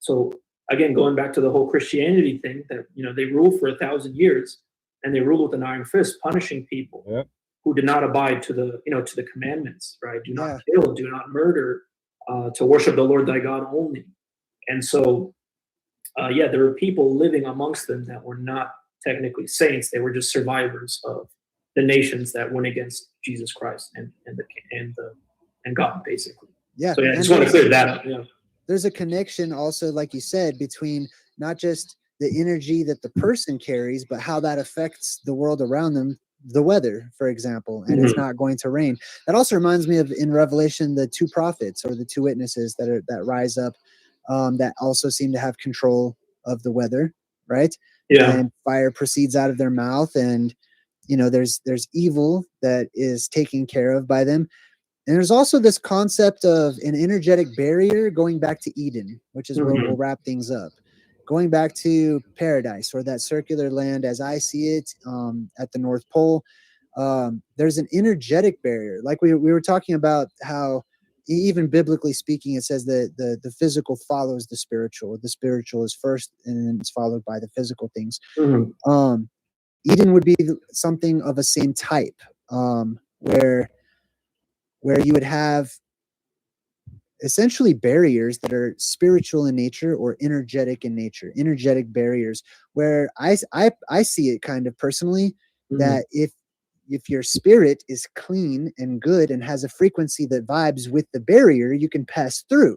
So again, going back to the whole Christianity thing, that they ruled for 1,000 years, and they ruled with an iron fist, punishing people who did not abide to the commandments, right? Do not kill, do not murder, to worship the Lord thy God only. And so, there were people living amongst them that were not technically saints; they were just survivors of the nations that went against Jesus Christ and God, basically. Yeah. So I And just want to clear that up. Yeah. there's a connection also, like you said, between not just the energy that the person carries, but how that affects the world around them, the weather, for example, and it's not going to rain. That also reminds me of in Revelation, the two prophets or the two witnesses that rise up, that also seem to have control of the weather, right? Yeah. And fire proceeds out of their mouth, and there's evil that is taken care of by them. And there's also this concept of an energetic barrier going back to Eden, which is where we'll wrap things up. Going back to paradise, or that circular land as I see it, at the North Pole, there's an energetic barrier. Like we were talking about how, even biblically speaking, it says that the physical follows the spiritual. The spiritual is first, and then it's followed by the physical things. Eden would be something of a same type, where you would have essentially barriers that are spiritual in nature or energetic in nature, energetic barriers, where I see it kind of personally, that if your spirit is clean and good and has a frequency that vibes with the barrier, you can pass through.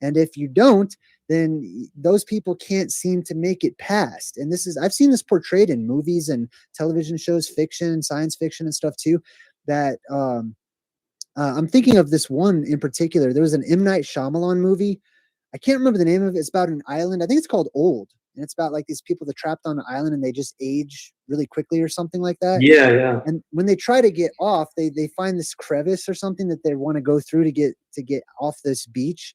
And if you don't, then those people can't seem to make it past. And I've seen this portrayed in movies and television shows, fiction, science fiction and stuff too, that I'm thinking of this one in particular. There was an M. Night Shyamalan movie. I can't remember the name of it. It's about an island. I think it's called Old. And it's about like these people that are trapped on an island and they just age really quickly or something like that. Yeah. And when they try to get off, they find this crevice or something that they want to go through to get off this beach.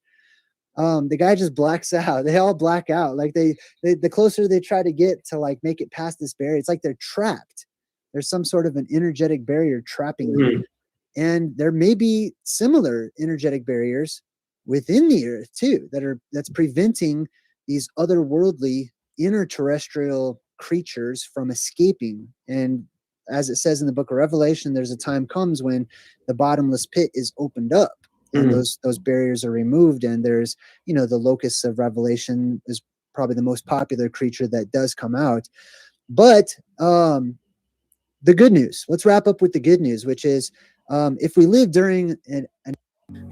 The guy just blacks out. They all black out. Like the closer they try to get to like make it past this barrier, it's like they're trapped. There's some sort of an energetic barrier trapping them. And there may be similar energetic barriers within the earth too, that's preventing these otherworldly interterrestrial creatures from escaping. And as it says in the book of Revelation, there's a time comes when the bottomless pit is opened up and those barriers are removed. And there's, the locusts of Revelation is probably the most popular creature that does come out. But the good news, let's wrap up with the good news, which is, if we live during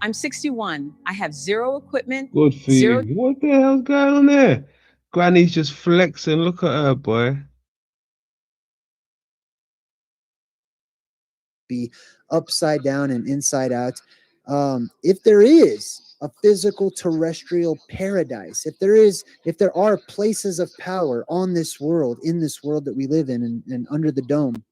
I'm 61. I have zero equipment. Good for you. What the hell's going on there? Granny's just flexing. Look at her, boy. Be upside down and inside out. If there is a physical terrestrial paradise, if there are places of power on this world, in this world that we live in and under the dome,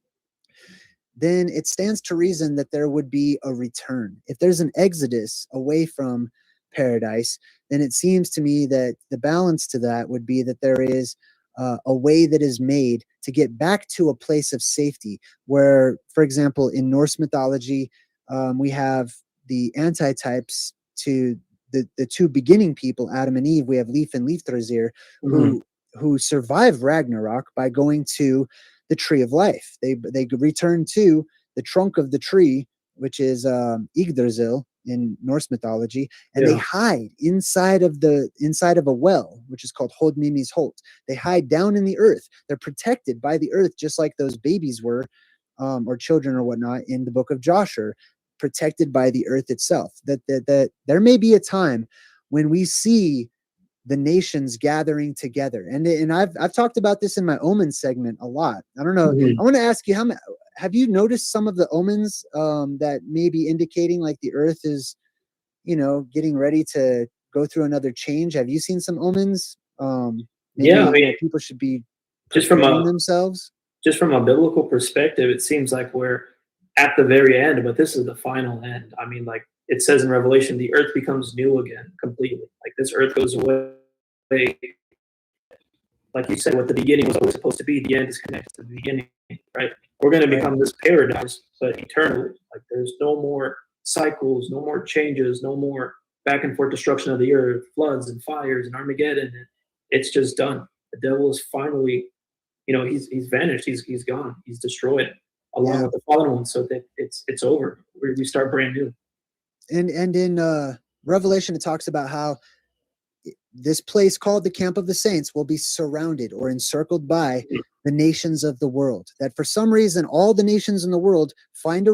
then it stands to reason that there would be a return. If there's an exodus away from paradise, then it seems to me that the balance to that would be that there is a way that is made to get back to a place of safety where, for example, in Norse mythology, we have the antitypes to the two beginning people, Adam and Eve. We have Leif and Leifthrazir, who survive Ragnarok by going to the tree of life. They return to the trunk of the tree, which is Yggdrasil in Norse mythology, and they hide inside of a well, which is called Hodmimi's Holt. They hide down in the earth. They're protected by the earth, just like those babies were, or children or whatnot in the book of Joshua, protected by the earth itself. That there may be a time when we see the nations gathering together. And I've talked about this in my omen segment a lot. I don't know. I want to ask you, have you noticed some of the omens that may be indicating like the earth is, getting ready to go through another change? Have you seen some omens? Maybe people should be preparing themselves. Just from a biblical perspective, it seems like we're at the very end, but this is the final end. I mean, like, it says in Revelation, the earth becomes new again completely. Like this earth goes away. Like you said, what the beginning was always supposed to be, the end is connected to the beginning, right? We're going to become this paradise, but eternally. Like there's no more cycles, no more changes, no more back and forth destruction of the earth, floods and fires and Armageddon. And it's just done. The devil is finally, he's vanished. He's gone. He's destroyed along with the fallen one. So that it's over. We start brand new. And in Revelation, it talks about how this place called the camp of the saints will be surrounded or encircled by the nations of the world. That for some reason, all the nations in the world find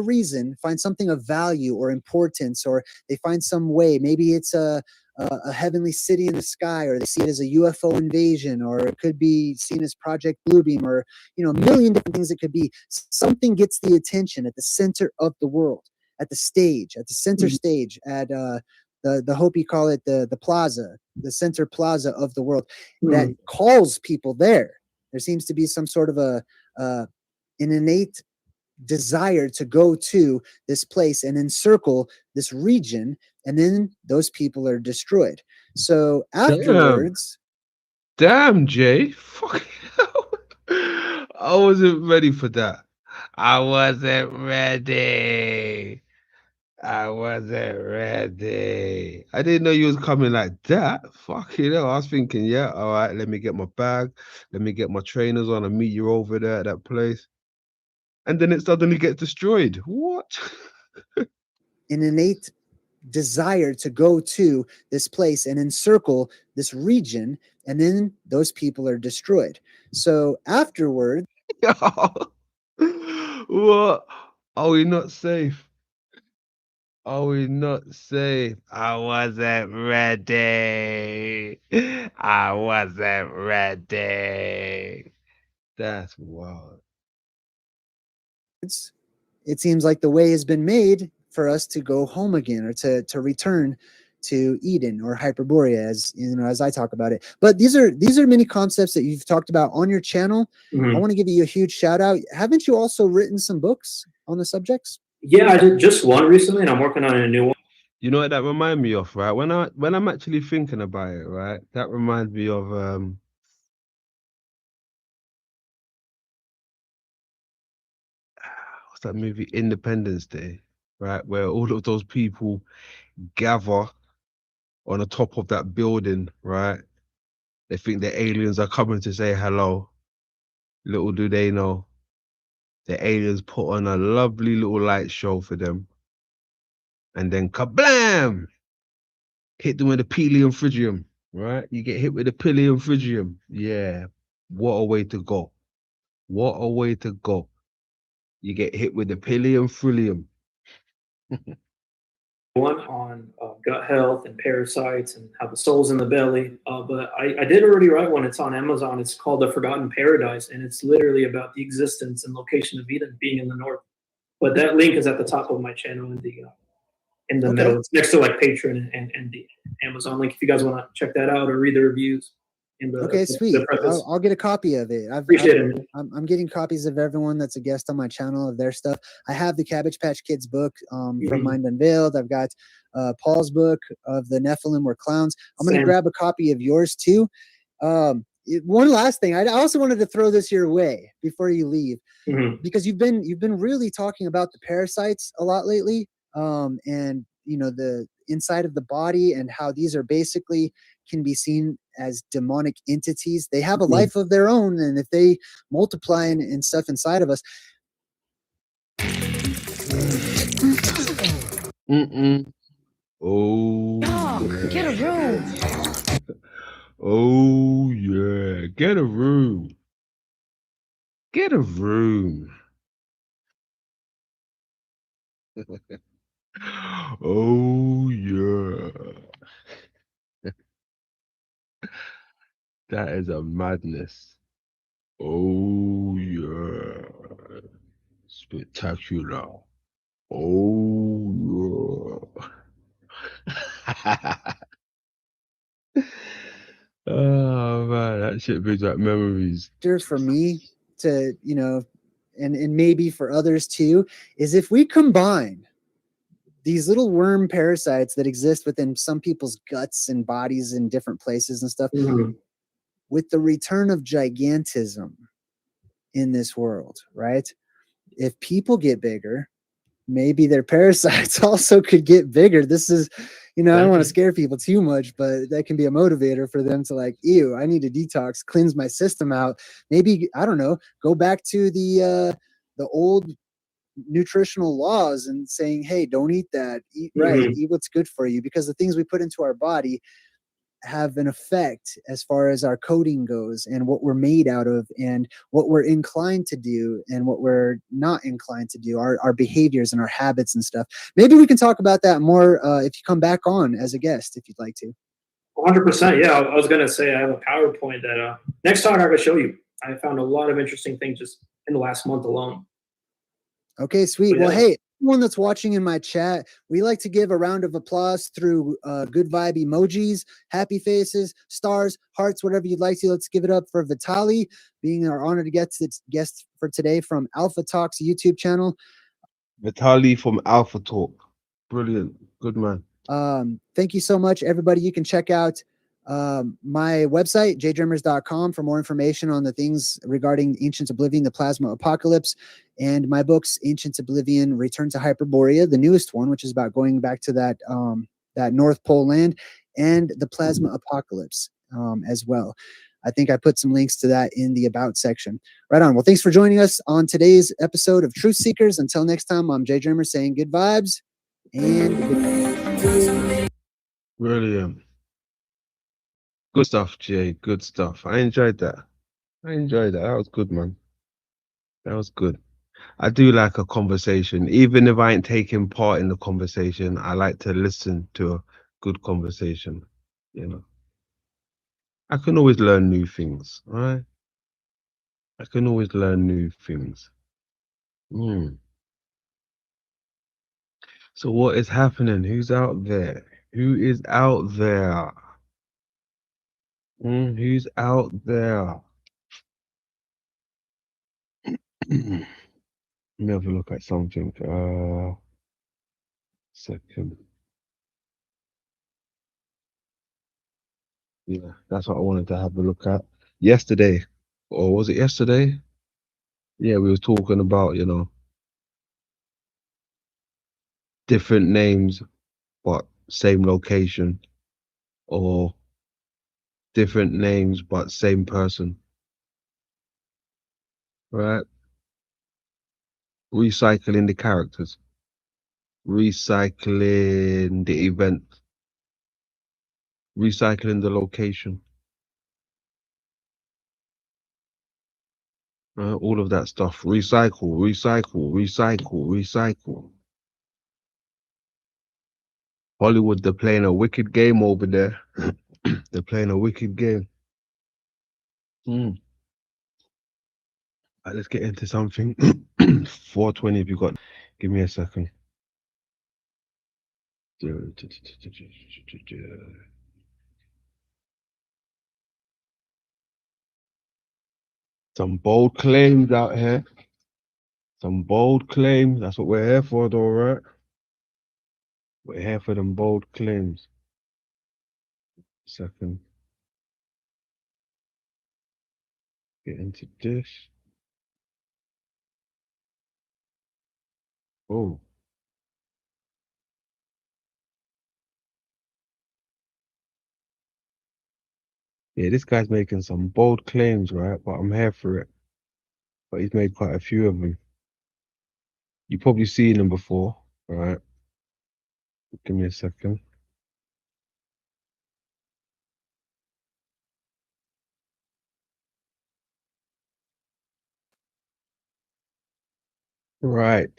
something of value or importance, or they find some way. Maybe it's a heavenly city in the sky, or they see it as a UFO invasion, or it could be seen as Project Bluebeam, or a million different things it could be. Something gets the attention at the center of the world. At the center stage, at the Hopi call it the plaza, the center plaza of the world, that calls people there. There seems to be some sort of an innate desire to go to this place and encircle this region, and then those people are destroyed. So afterwards, damn Jay, fucking hell. I wasn't ready for that. I wasn't ready. I wasn't ready. I didn't know you was coming like that. Fuck you know. I was thinking, yeah, all right, let me get my bag, let me get my trainers on and meet you over there at that place. And then it suddenly gets destroyed. What? An innate desire to go to this place and encircle this region, and then those people are destroyed. So afterward, What? Are we not safe? Are we not safe? I wasn't ready. I wasn't ready. That's wild. it seems like the way has been made for us to go home again, or to return to Eden or Hyperborea, as you know, as I talk about it. But these are many concepts that you've talked about on your channel. I want to give you a huge shout out. Haven't you also written some books on the subjects? Yeah, I did just one recently, and I'm working on a new one. You know what that reminds me of, right? When I'm actually thinking about it, right? That reminds me of what's that movie? Independence Day, right? Where all of those people gather on the top of that building, right? They think the aliens are coming to say hello. Little do they know, the aliens put on a lovely little light show for them. And then kablam! Hit them with the Pelium Phrygium, right? You get hit with the Pelium Phrygium. Yeah. What a way to go. What a way to go. You get hit with the Pelium Phrygium. One on gut health and parasites and how the soul's in the belly. But I did already write one. It's on Amazon. It's called The Forgotten Paradise, and it's literally about the existence and location of Eden being in the north. But that link is at the top of my channel in the middle. It's next to like Patreon and the Amazon link if you guys want to check that out or read the reviews. Okay, sweet. I'll get a copy of it. Appreciate it, man. I'm getting copies of everyone that's a guest on my channel of their stuff. I have the Cabbage Patch Kids book from Mind Unveiled. I've got Paul's book of the Nephilim Were Clowns. I'm going to grab a copy of yours too. One last thing, I also wanted to throw this your way before you leave, because you've been really talking about the parasites a lot lately, and you know, the inside of the body and how these are basically can be seen as demonic entities. They have a life of their own, and if they multiply and stuff inside of us. Oh, Dog, get a room. Oh yeah, get a room. Get a room. Oh yeah. That is a madness. Oh yeah. Spectacular. Oh yeah. Oh man, that shit brings back memories. For me to, you know, and maybe for others too, is if we combine these little worm parasites that exist within some people's guts and bodies in different places and stuff, with the return of gigantism in this world, right? If people get bigger, maybe their parasites also could get bigger. This is, you know, I don't want to scare people too much, but that can be a motivator for them to like, ew, I need to detox, cleanse my system out. Maybe, I don't know, go back to the old nutritional laws and saying, hey, don't eat that, eat right, eat what's good for you, because the things we put into our body have an effect as far as our coding goes and what we're made out of and what we're inclined to do and what we're not inclined to do, our behaviors and our habits and stuff. Maybe we can talk about that more if you come back on as a guest, if you'd like to. 100%. Yeah, I was going to say I have a PowerPoint that next time I'm going to show you. I found a lot of interesting things just in the last month alone. Okay, sweet. Well, hey, everyone that's watching in my chat, we like to give a round of applause through good vibe emojis, happy faces, stars, hearts, whatever you'd like to. Let's give it up for Vitali, being our honored guest for today from Alpha Talks YouTube channel. Vitali from Alpha Talk. Brilliant. Good man. Thank you so much, everybody. You can check out My website, jdreamers.com, for more information on the things regarding Ancient Oblivion, the Plasma Apocalypse, and my books, Ancient Oblivion, Return to Hyperborea, the newest one, which is about going back to that that North Pole land, and the Plasma Apocalypse as well. I think I put some links to that in the About section. Right on. Well, thanks for joining us on today's episode of Truth Seekers. Until next time, I'm J Dreamer saying good vibes and goodbye. Brilliant. Good stuff, Jay. Good stuff. I enjoyed that. That was good, man. That was good. I do like a conversation. Even if I ain't taking part in the conversation, I like to listen to a good conversation. You know, I can always learn new things, right? I can always learn new things. So what is happening? Who's out there? Who is out there? Who's out there? Let me have a look at something. Second. Yeah, that's what I wanted to have a look at. Yesterday, or was it yesterday? Yeah, we were talking about, different names, but same location, or different names, but same person, right? Recycling the characters, recycling the event, recycling the location, all of that stuff. Recycle, recycle, recycle, recycle. Hollywood, they're playing a wicked game over there. They're playing a wicked game. Right, let's get into something. 420 if you got. Give me a second. Some bold claims out here. Some bold claims. That's what we're here for, though, right? We're here for them bold claims. Second. Get into this. Oh. Yeah, this guy's making some bold claims, right? But I'm here for it. But he's made quite a few of them. You've probably seen them before, right? Give me a second. Right.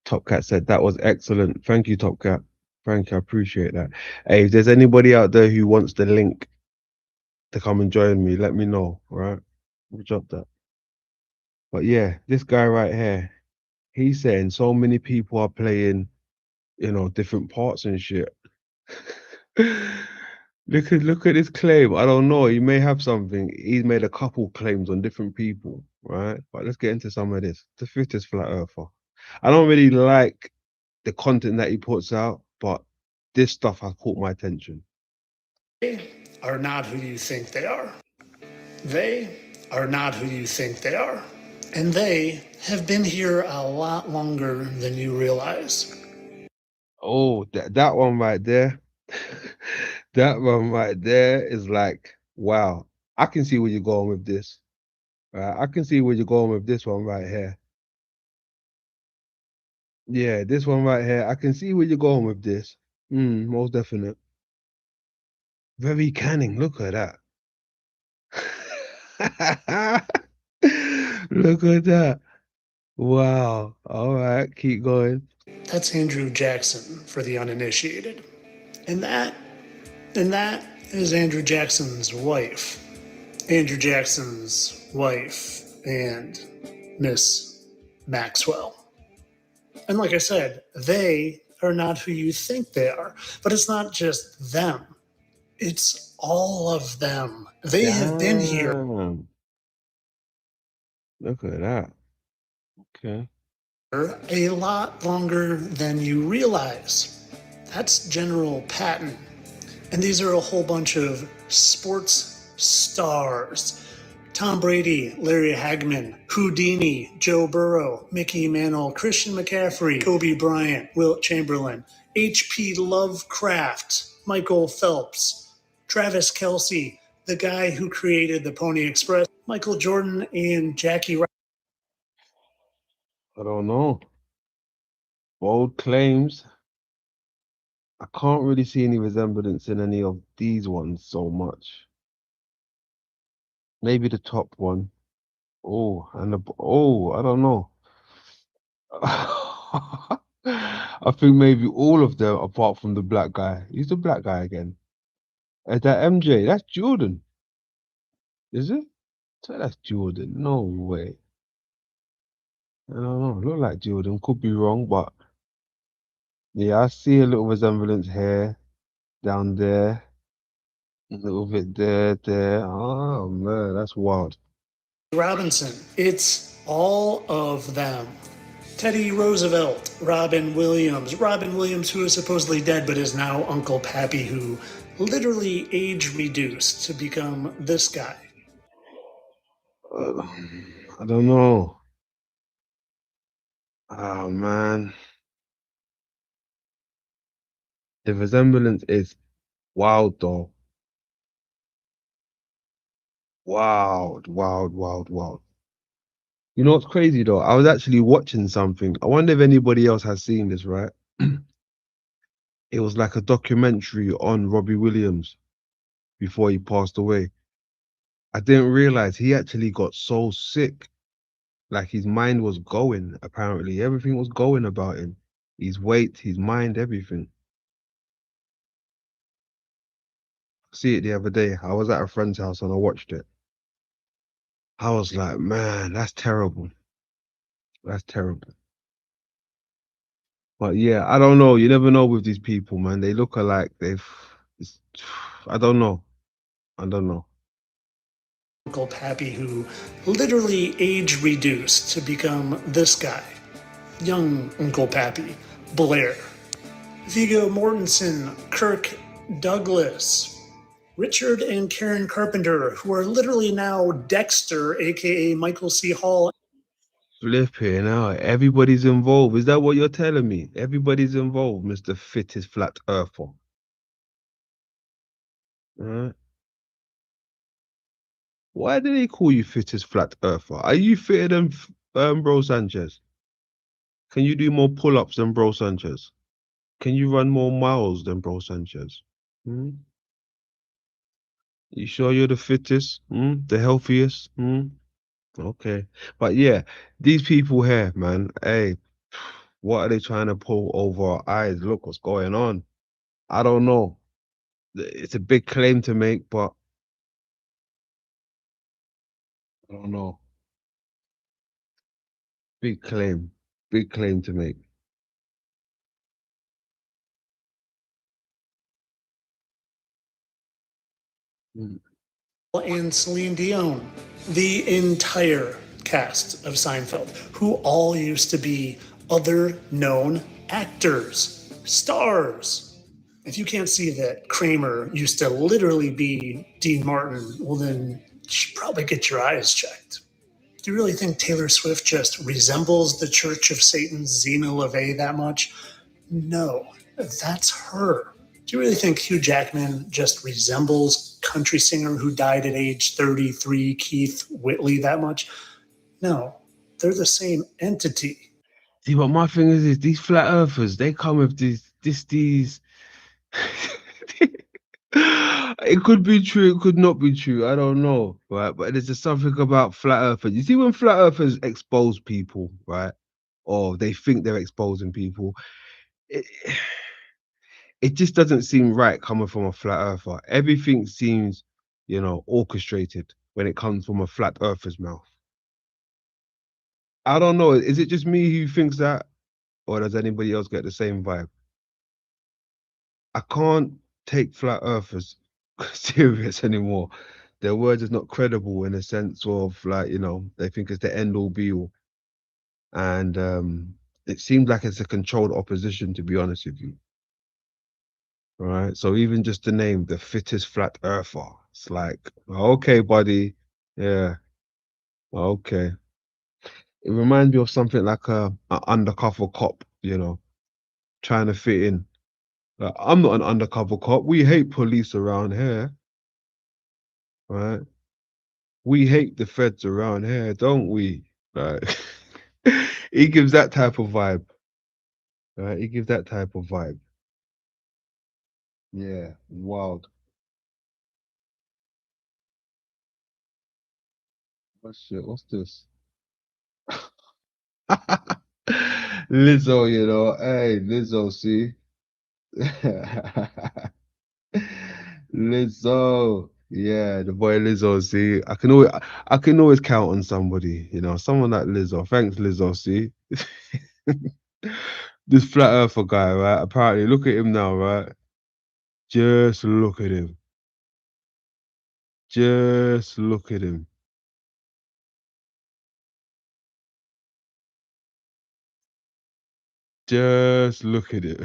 Top Cat said that was excellent. Thank you, Top Cat. Thank you. I appreciate that. Hey, if there's anybody out there who wants the link to come and join me, let me know, right? We'll drop that. But yeah, this guy right here, he's saying so many people are playing, different parts and shit. Look at his claim. I don't know. He may have something. He's made a couple claims on different people, right? But let's get into some of this. The fifth is flat earther. I don't really like the content that he puts out, but this stuff has caught my attention. They are not who you think they are. They are not who you think they are. And they have been here a lot longer than you realize. Oh, that one right there. That one right there is like, wow. I can see where you're going with this. Right? I can see where you're going with this one right here. Yeah, this one right here. I can see where you're going with this. Most definite. Very canning. Look at that. Look at that. Wow. All right, keep going. That's Andrew Jackson for the uninitiated. And that is Andrew Jackson's wife. Andrew Jackson's wife and Miss Maxwell. And like I said, they are not who you think they are. But it's not just them. It's all of them. They have been here. Damn. Look at that. Okay. A lot longer than you realize. That's General Patton. And these are a whole bunch of sports stars. Tom Brady, Larry Hagman, Houdini, Joe Burrow, Mickey Mantle, Christian McCaffrey, Kobe Bryant, Wilt Chamberlain, H.P. Lovecraft, Michael Phelps, Travis Kelce, the guy who created the Pony Express, Michael Jordan, and Jackie. I don't know. Bold claims. I can't really see any resemblance in any of these ones so much. Maybe the top one. Oh, I don't know. I think maybe all of them, apart from the black guy. Who's the black guy again? Is that MJ? That's Jordan. Is it? So that's Jordan. No way. I don't know. Look like Jordan. Could be wrong, but yeah, I see a little resemblance here, down there, a little bit there. Oh man, that's wild. Robinson. It's all of them. Teddy Roosevelt, Robin Williams, who is supposedly dead but is now Uncle Pappy, who literally age reduced to become this guy. I don't know. Oh man, the resemblance is wild though. Wild. You know what's crazy though? I was actually watching something. I wonder if anybody else has seen this, right? It was like a documentary on Robbie Williams before he passed away. I didn't realize he actually got so sick. Like his mind was going, apparently. Everything was going about him. His weight, his mind, everything. See it the other day. I was at a friend's house and I watched it. I was like, man, that's terrible. That's terrible. But yeah, I don't know. You never know with these people, man. They look alike. It's, I don't know. I don't know. Uncle Pappy, who literally age reduced to become this guy. Young Uncle Pappy, Blair. Viggo Mortensen, Kirk Douglas, Richard and Karen Carpenter, who are literally now Dexter, aka Michael C. Hall. Flipping out. Everybody's involved. Is that what you're telling me? Everybody's involved, Mr. Fittest Flat Earther. Right? Why do they call you Fittest Flat Earther? Are you fitter than Bro Sanchez? Can you do more pull-ups than Bro Sanchez? Can you run more miles than Bro Sanchez? Hmm? You sure you're the fittest? Hmm? The healthiest? Hmm? Okay. But yeah, these people here, man, hey, what are they trying to pull over our eyes? Look what's going on. I don't know. It's a big claim to make, but I don't know. Big claim. Big claim to make. Mm. And Celine Dion, the entire cast of Seinfeld, who all used to be other known actors, stars. If you can't see that Kramer used to literally be Dean Martin, well, then you should probably get your eyes checked. Do you really think Taylor Swift just resembles the Church of Satan's Zena LaVey that much? No, that's her. Do you really think Hugh Jackman just resembles country singer who died at age 33, Keith Whitley, that much? No, they're the same entity. See, but my thing is these flat earthers, they come with these. It could be true, it could not be true. I don't know, right? But there's just something about flat earthers. You see, when flat earthers expose people, right, or they think they're exposing people, it, it just doesn't seem right coming from a flat earther. Everything seems, orchestrated when it comes from a flat earther's mouth. I don't know. Is it just me who thinks that, or does anybody else get the same vibe? I can't take flat earthers serious anymore. Their words is not credible in a sense of like, they think it's the end all be all. And it seems like it's a controlled opposition, to be honest with you. right? So even just the name, the fittest flat earther, it's like, okay, buddy, yeah, okay. It reminds me of something like a undercover cop, trying to fit in. Like, I'm not an undercover cop. We hate police around here, right? We hate the feds around here, don't we? Like, he gives that type of vibe, right? He gives that type of vibe. Yeah, wild. Oh shit, what's this? Lizzo, hey, Lizzo, see? Lizzo. Yeah, the boy Lizzo, see. I can always count on somebody, someone like Lizzo. Thanks, Lizzo, see. This flat earther guy, right? Apparently, look at him now, right? Just look at him. Just look at him. Just look at him.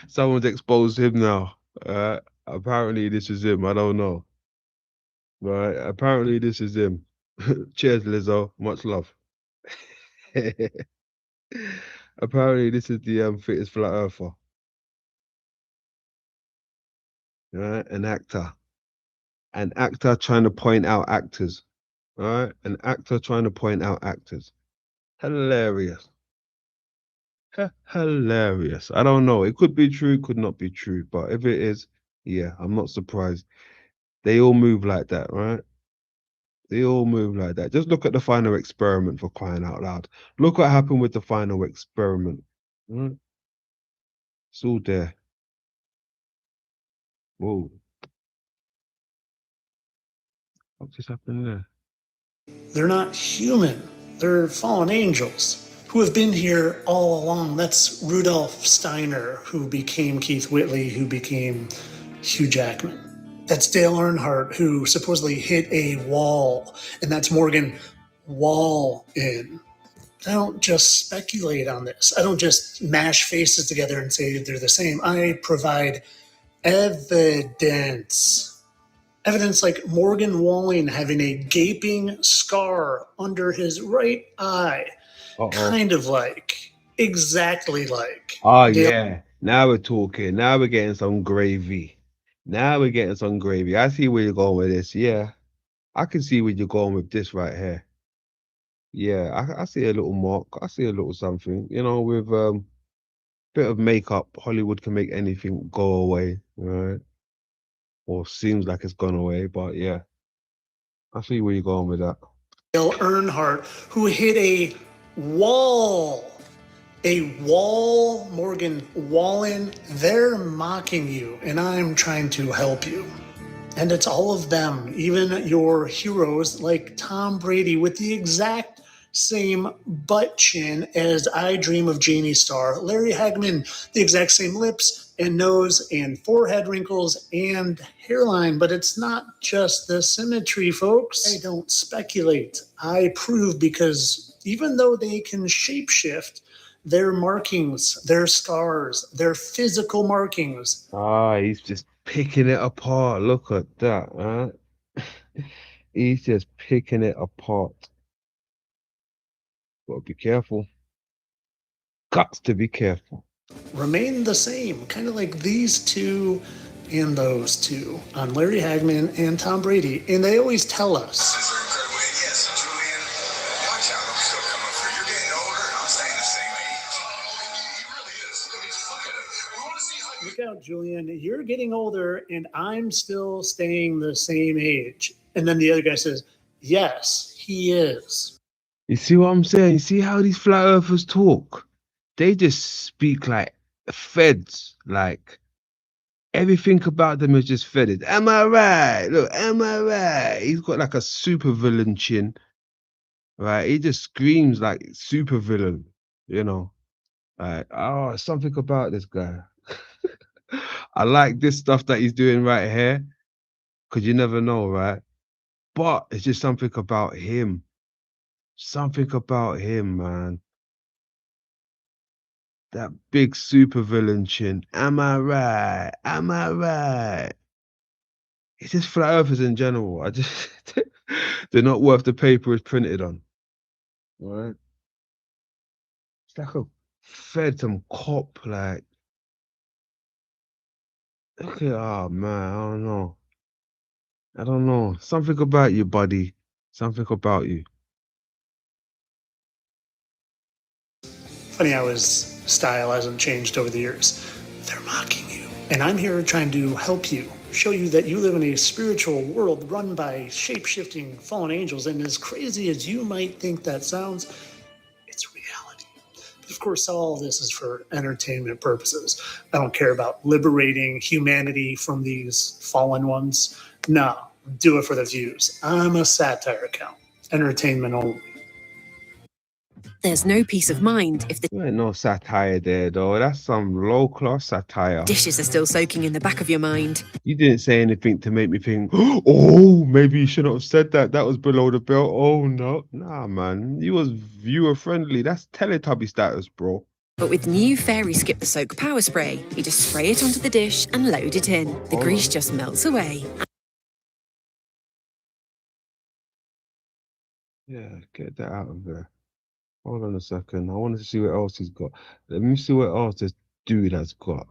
Someone's exposed him now. Apparently, this is him. I don't know. Right? Apparently, this is him. Cheers, Lizzo. Much love. Apparently, this is the fittest flat earther. Right? An actor trying to point out actors. Right? An actor trying to point out actors. Hilarious. Hilarious. I don't know. It could be true, could not be true. But if it is, yeah, I'm not surprised. They all move like that, right? They all move like that. Just look at the final experiment, for crying out loud. Look what happened with the final experiment. Right? It's all there. Whoa. What just happened there? They're not human. They're fallen angels who have been here all along. That's Rudolph Steiner, who became Keith Whitley, who became Hugh Jackman. That's Dale Earnhardt, who supposedly hit a wall, and that's Morgan Wallen. I don't just speculate on this. I don't just mash faces together and say they're the same. I provide evidence. Evidence like Morgan Wallen having a gaping scar under his right eye, Uh-oh. kind of like, exactly like. Oh, Dale. yeah. Now we're talking. Now we're getting some gravy. Now we're getting some gravy. I see where you're going with this. Yeah. I can see where you're going with this right here. Yeah, I see a little mark. I see a little something. With bit of makeup, Hollywood can make anything go away, right? Or seems like it's gone away, but yeah, I see where you're going with that. Dale Earnhardt, who hit a wall. A wall, Morgan Wallen. They're mocking you, and I'm trying to help you. And it's all of them, even your heroes like Tom Brady with the exact same butt chin as I Dream of Jeannie star, Larry Hagman, the exact same lips and nose and forehead wrinkles and hairline. But it's not just the symmetry, folks. I don't speculate. I prove, because even though they can shapeshift, their markings, their scars, their physical markings. Ah, he's just picking it apart. Look at that, huh? He's just picking it apart. Gotta be careful. Got to be careful. Remain the same, kind of like these two and those two on Larry Hagman and Tom Brady. And they always tell us. Yes, Julian, watch out, I'm still coming through. You're getting older and I'm staying the same age. He really is. Look at it. We want to see how Look out, Julian, you're getting older and I'm still staying the same age. And then the other guy says, yes, he is. You see what I'm saying? You see how these flat earthers talk? They just speak like feds. Like everything about them is just fed. Am I right? Look, am I right? He's got like a super villain chin. Right? He just screams like super villain, Like, oh, something about this guy. I like this stuff that he's doing right here. Because you never know, right? But it's just something about him. Something about him, man. that big supervillain chin. Am I right? Am I right? It's just flat earthers in general. I just they're not worth the paper it's printed on. All right. It's like a fed some cop, like okay, oh man, I don't know. I don't know. Something about you, buddy. Something about you. Funny how his style hasn't changed over the years. They're mocking you. And I'm here trying to help you, show you that you live in a spiritual world run by shape shifting fallen angels. And as crazy as you might think that sounds, it's reality. Of course, all of this is for entertainment purposes. I don't care about liberating humanity from these fallen ones. No, do it for the views. I'm a satire account, entertainment only. There's no peace of mind if the There ain't no satire there, though. That's some low class satire. dishes are still soaking in the back of your mind. You didn't say anything to make me think, oh, maybe you shouldn't have said that. That was below the belt. Oh, no. Nah, man. You was viewer friendly. That's Teletubby status, bro. But with new Fairy Skip the Soak Power Spray, you just spray it onto the dish and load it in. The grease just melts away. Yeah, get that out of there. Hold on a second. I wanted to see what else he's got. Let me see what else this dude has got.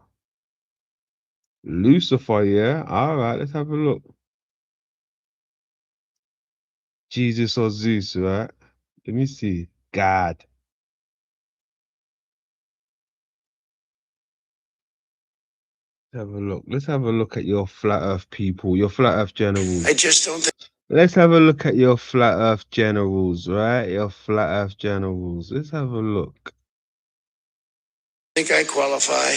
Lucifer, yeah. All right, let's have a look. Jesus or Zeus, right? Let me see. God. Let's have a look. Let's have a look at your flat earth people, your flat earth generals. I just don't Let's have a look at your flat earth generals, right? Your flat earth generals. Let's have a look. think I qualify.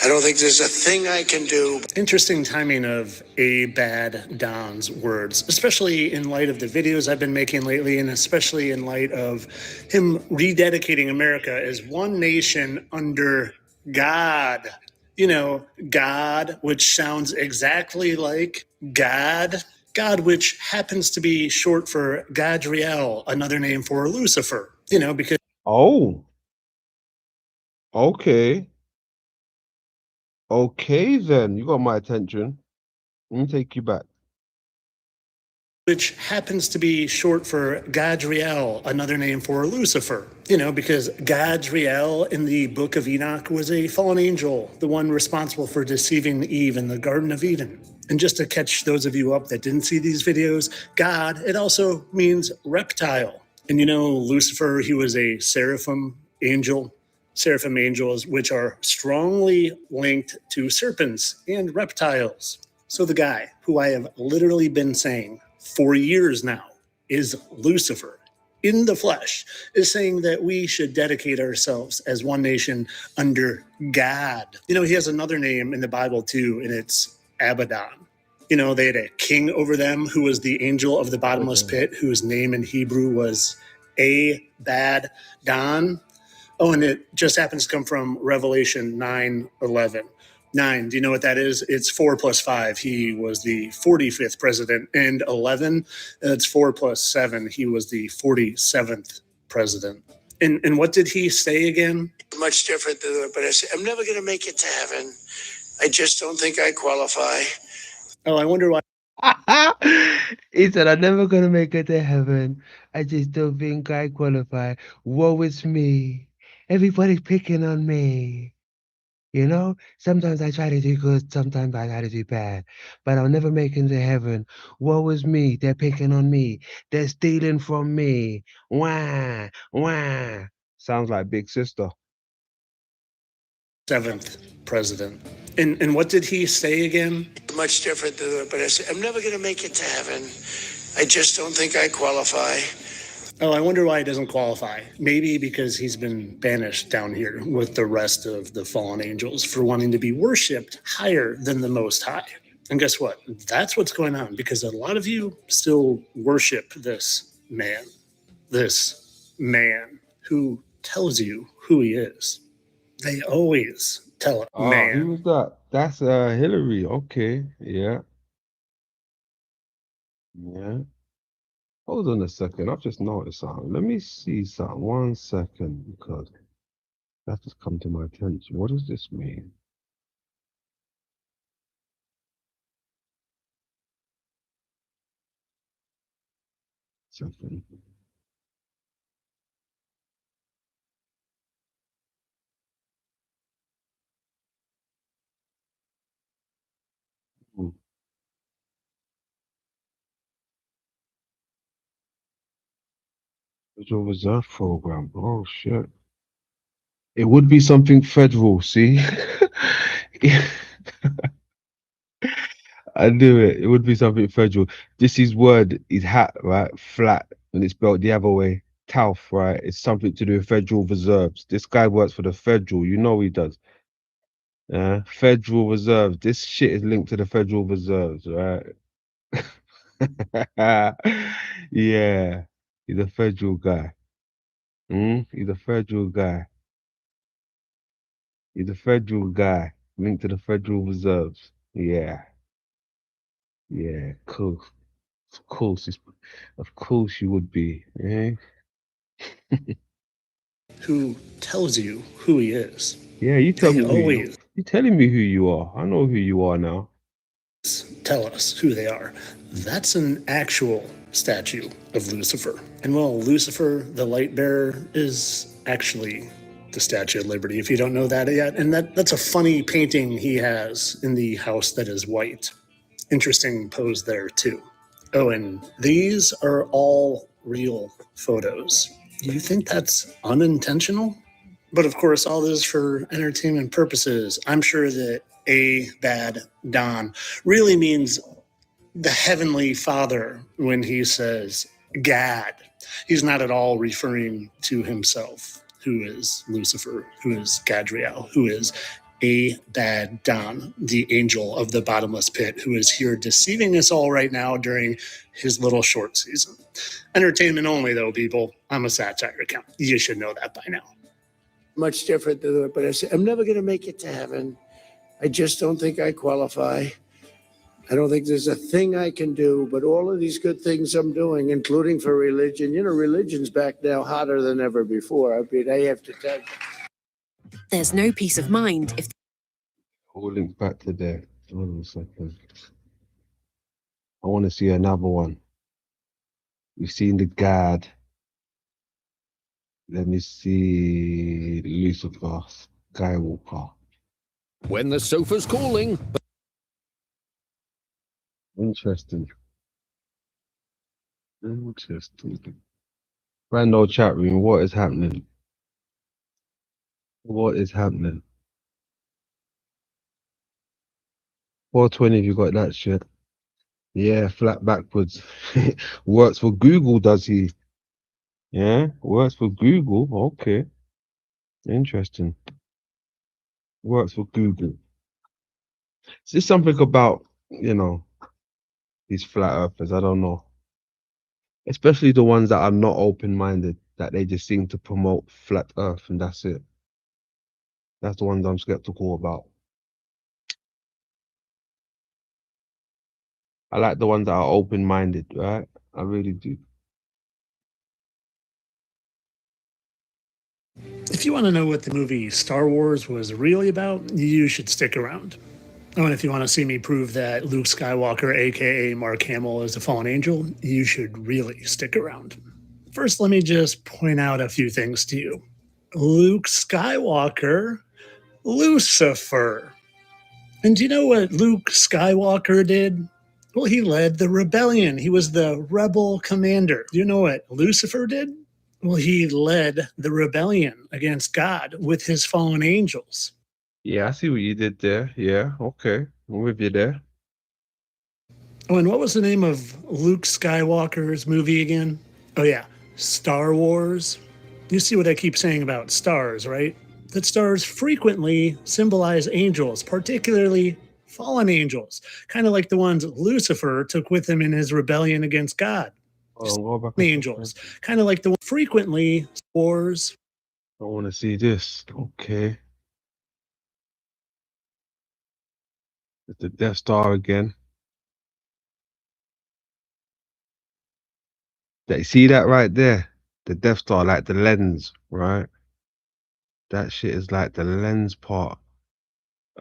I don't think there's a thing I can do. Interesting timing of A Bad Don's words, especially in light of the videos I've been making lately, and especially in light of him rededicating America as one nation under God. You know, God, which sounds exactly like God. God, which happens to be short for Gadriel, another name for Lucifer, you know, because Oh, okay. Okay, then. You got my attention. Let me take you back. which happens to be short for Gadriel, another name for Lucifer. You know, because Gadriel in the Book of Enoch was a fallen angel, the one responsible for deceiving Eve in the Garden of Eden. And just to catch those of you up that didn't see these videos, God, it also means reptile. And you know, Lucifer, he was a seraphim angel. Seraphim angels, which are strongly linked to serpents and reptiles. So the guy who I have literally been saying for years now is Lucifer in the flesh, is saying that we should dedicate ourselves as one nation under God. You know, he has another name in the Bible too, and it's Abaddon. You know, they had a king over them who was the angel of the bottomless pit, whose name in Hebrew was Abaddon. Oh, and it just happens to come from Revelation 9:11. 9, do you know what that is? It's 4 plus 5. He was the 45th president. And 11, that's 4 plus 7. He was the 47th president. And what did he say again? Much different than, but I say, I'm never going to make it to heaven. I just don't think I qualify. Oh, I wonder why. He said, I'm never gonna make it to heaven. I just don't think I qualify. Woe is me. Everybody's picking on me. You know, sometimes I try to do good, sometimes I try to do bad, but I'll never make it to heaven. Woe is me. They're picking on me. They're stealing from me. Wah, wah. Sounds like Big Sister. 7th president. And what did he say again? Much different than, but I say, I'm never going to make it to heaven. I just don't think I qualify. Oh, I wonder why he doesn't qualify. Maybe because he's been banished down here with the rest of the fallen angels for wanting to be worshipped higher than the Most High. And guess what? That's what's going on because a lot of you still worship this man who tells you who he is. They always tell a Oh, man. who was that? That's Hillary. Okay, yeah. Yeah. Hold on a second. I've just noticed something. Let me see something. 1 second, because That has come to my attention. What does this mean? Something. Hmm. Federal Reserve Program. Oh shit. It would be something federal, see? I knew it. It would be something federal. This is word is hat, right? Flat, and it's spelled the other way. Tauf, right? It's something to do with Federal Reserves. This guy works for the Federal. You know he does. Federal Reserves. This shit is linked to the Federal Reserves, right? Yeah. He's a federal guy. He's a federal guy. He's a federal guy linked to the Federal Reserves. Yeah. Yeah. Cool. Of course you would be. Eh? Who tells you who he is. Yeah, you tell They me who you. always You're telling me who you are. I know who you are now. tell us who they are. That's an actual statue of Lucifer. And well, Lucifer, the light bearer, is actually the Statue of Liberty, if you don't know that yet. And that's a funny painting he has in the house that is white. Interesting pose there, too. Oh, and these are all real photos. Do you think that's unintentional? But of course, all this for entertainment purposes. I'm sure that A Bad Don really means the Heavenly Father when he says God. He's not at all referring to himself, who is Lucifer, who is Gadriel, who is A Bad Don, the angel of the bottomless pit, who is here deceiving us all right now during his little short season. Entertainment only, though, people. I'm a satire account. You should know that by now. Much different than it, but I said, I'm never going to make it to heaven. I just don't think I qualify. I don't think there's a thing I can do, but all of these good things I'm doing, including for religion, religion's back now hotter than ever before. I mean, I have to tell you. There's no peace of mind if All linked back to there. Hold on a second. I want to see another one. We've seen the God. Let me see Lucifer Skywalker. When the sofa's calling. Interesting. Brand old chat room. What is happening? What is happening? 420 if you got that shit. Yeah, flat backwards. Works for Google, does he? Yeah, works for Google. Okay. Interesting. Works for Google. Is this something about, these flat earthers? I don't know. Especially the ones that are not open-minded, that they just seem to promote flat earth and that's it. That's the ones I'm skeptical about. I like the ones that are open-minded, right? I really do. If you want to know what the movie Star Wars was really about, you should stick around. Oh, and if you want to see me prove that Luke Skywalker, aka Mark Hamill, is a fallen angel, you should really stick around. First, let me just point out a few things to you. Luke Skywalker, Lucifer. And do you know what Luke Skywalker did? Well, he led the rebellion. He was the rebel commander. Do you know what Lucifer did? Well, he led the rebellion against God with his fallen angels. Yeah, I see what you did there. Yeah, okay. I'm with you there. Oh, and what was the name of Luke Skywalker's movie again? Oh, yeah, Star Wars. You see what I keep saying about stars, right? That stars frequently symbolize angels, particularly fallen angels, kind of like the ones Lucifer took with him in his rebellion against God. Go back a Angels, second. kind of like the frequently wars. I want to see this. Okay. It's the Death Star again. See that right there? The Death Star, like the lens, right? That shit is like the lens part.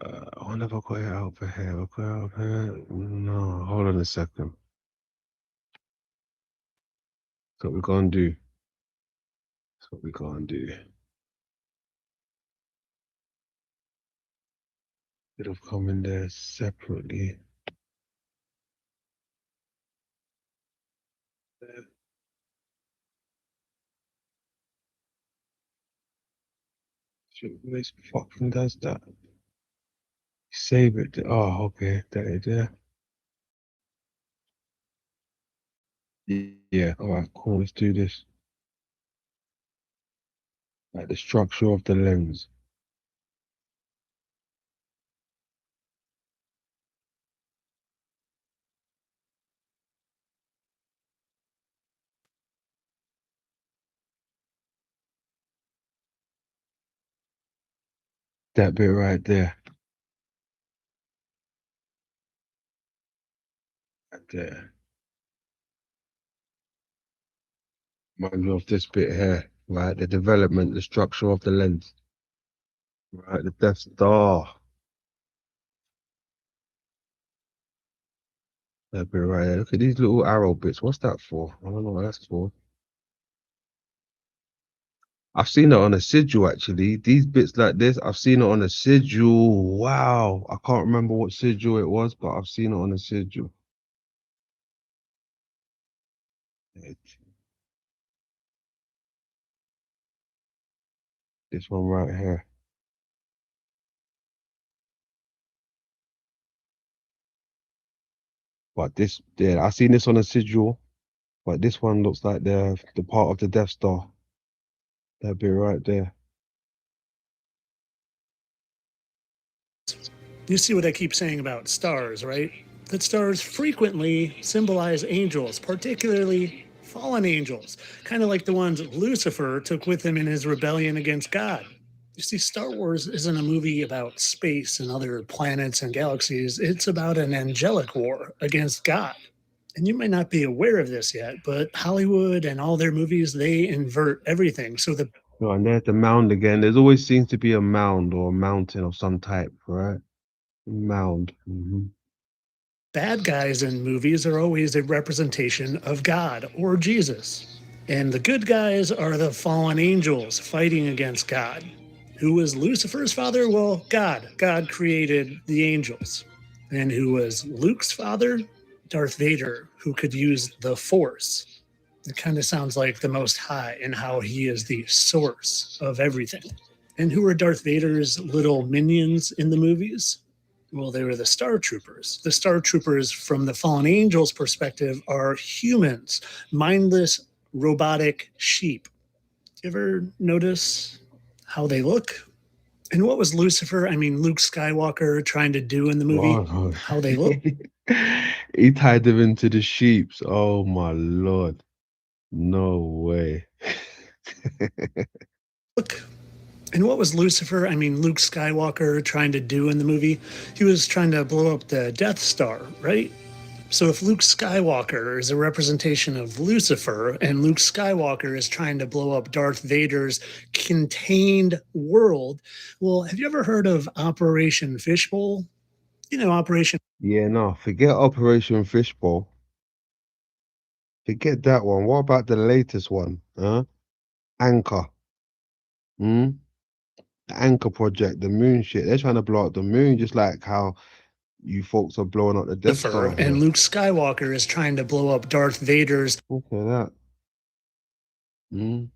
I wonder if I got it out for here. I got it out for here. No, hold on a second. That's what we're gonna do. That's what we're gonna do. Could have come in there separately. Shit, this fucking does that. Save it. Oh, okay. There. Yeah. All right. Cool. Let's do this. Like the structure of the lens. That bit right there. Right there. Reminds me of this bit here. Right. The development, the structure of the lens. Right. The Death Star. That bit right there. Look at these little arrow bits. What's that for? I don't know what that's for. I've seen it on a sigil actually. These bits like this, I've seen it on a sigil. Wow. I can't remember what sigil it was, but I've seen it on a sigil. This one right here. But this, yeah, I've seen this on a sigil, but this one looks like the part of the Death Star. That bit right there. You see what I keep saying about stars, right? That stars frequently symbolize angels, particularly fallen angels, kind of like the ones Lucifer took with him in his rebellion against God. You see, Star Wars isn't a movie about space and other planets and galaxies. It's about an angelic war against God. And you might not be aware of this yet, but Hollywood and all their movies, they invert everything. So the Oh, and there's the mound again. There's always seems to be a mound or a mountain of some type, right? Mound. bad guys in movies are always a representation of God or Jesus. And the good guys are the fallen angels fighting against God. Who was Lucifer's father? Well, God. God created the angels. And who was Luke's father? Darth Vader, who could use the Force. It kind of sounds like the Most High and how he is the source of everything. And who are Darth Vader's little minions in the movies? Well, they were the Star Troopers. The Star Troopers, from the fallen angels' perspective, are humans, mindless, robotic sheep. You ever notice how they look? And what was Lucifer, Luke Skywalker, trying to do in the movie? Oh, How they look? he tied them into the sheeps. Oh my Lord. No way. Look. And what was Lucifer, Luke Skywalker, trying to do in the movie? He was trying to blow up the Death Star, right? So if Luke Skywalker is a representation of Lucifer and Luke Skywalker is trying to blow up Darth Vader's contained world, well, have you ever heard of Operation Fishbowl? You know, Operation... Yeah, no, forget Operation Fishbowl. Forget that one. What about the latest one? Huh? Anchor. The Anchor Project, the moon shit. They're trying to blow up the moon just like how you folks are blowing up the Death Star. And Luke Skywalker is trying to blow up Darth Vader's... Look at that.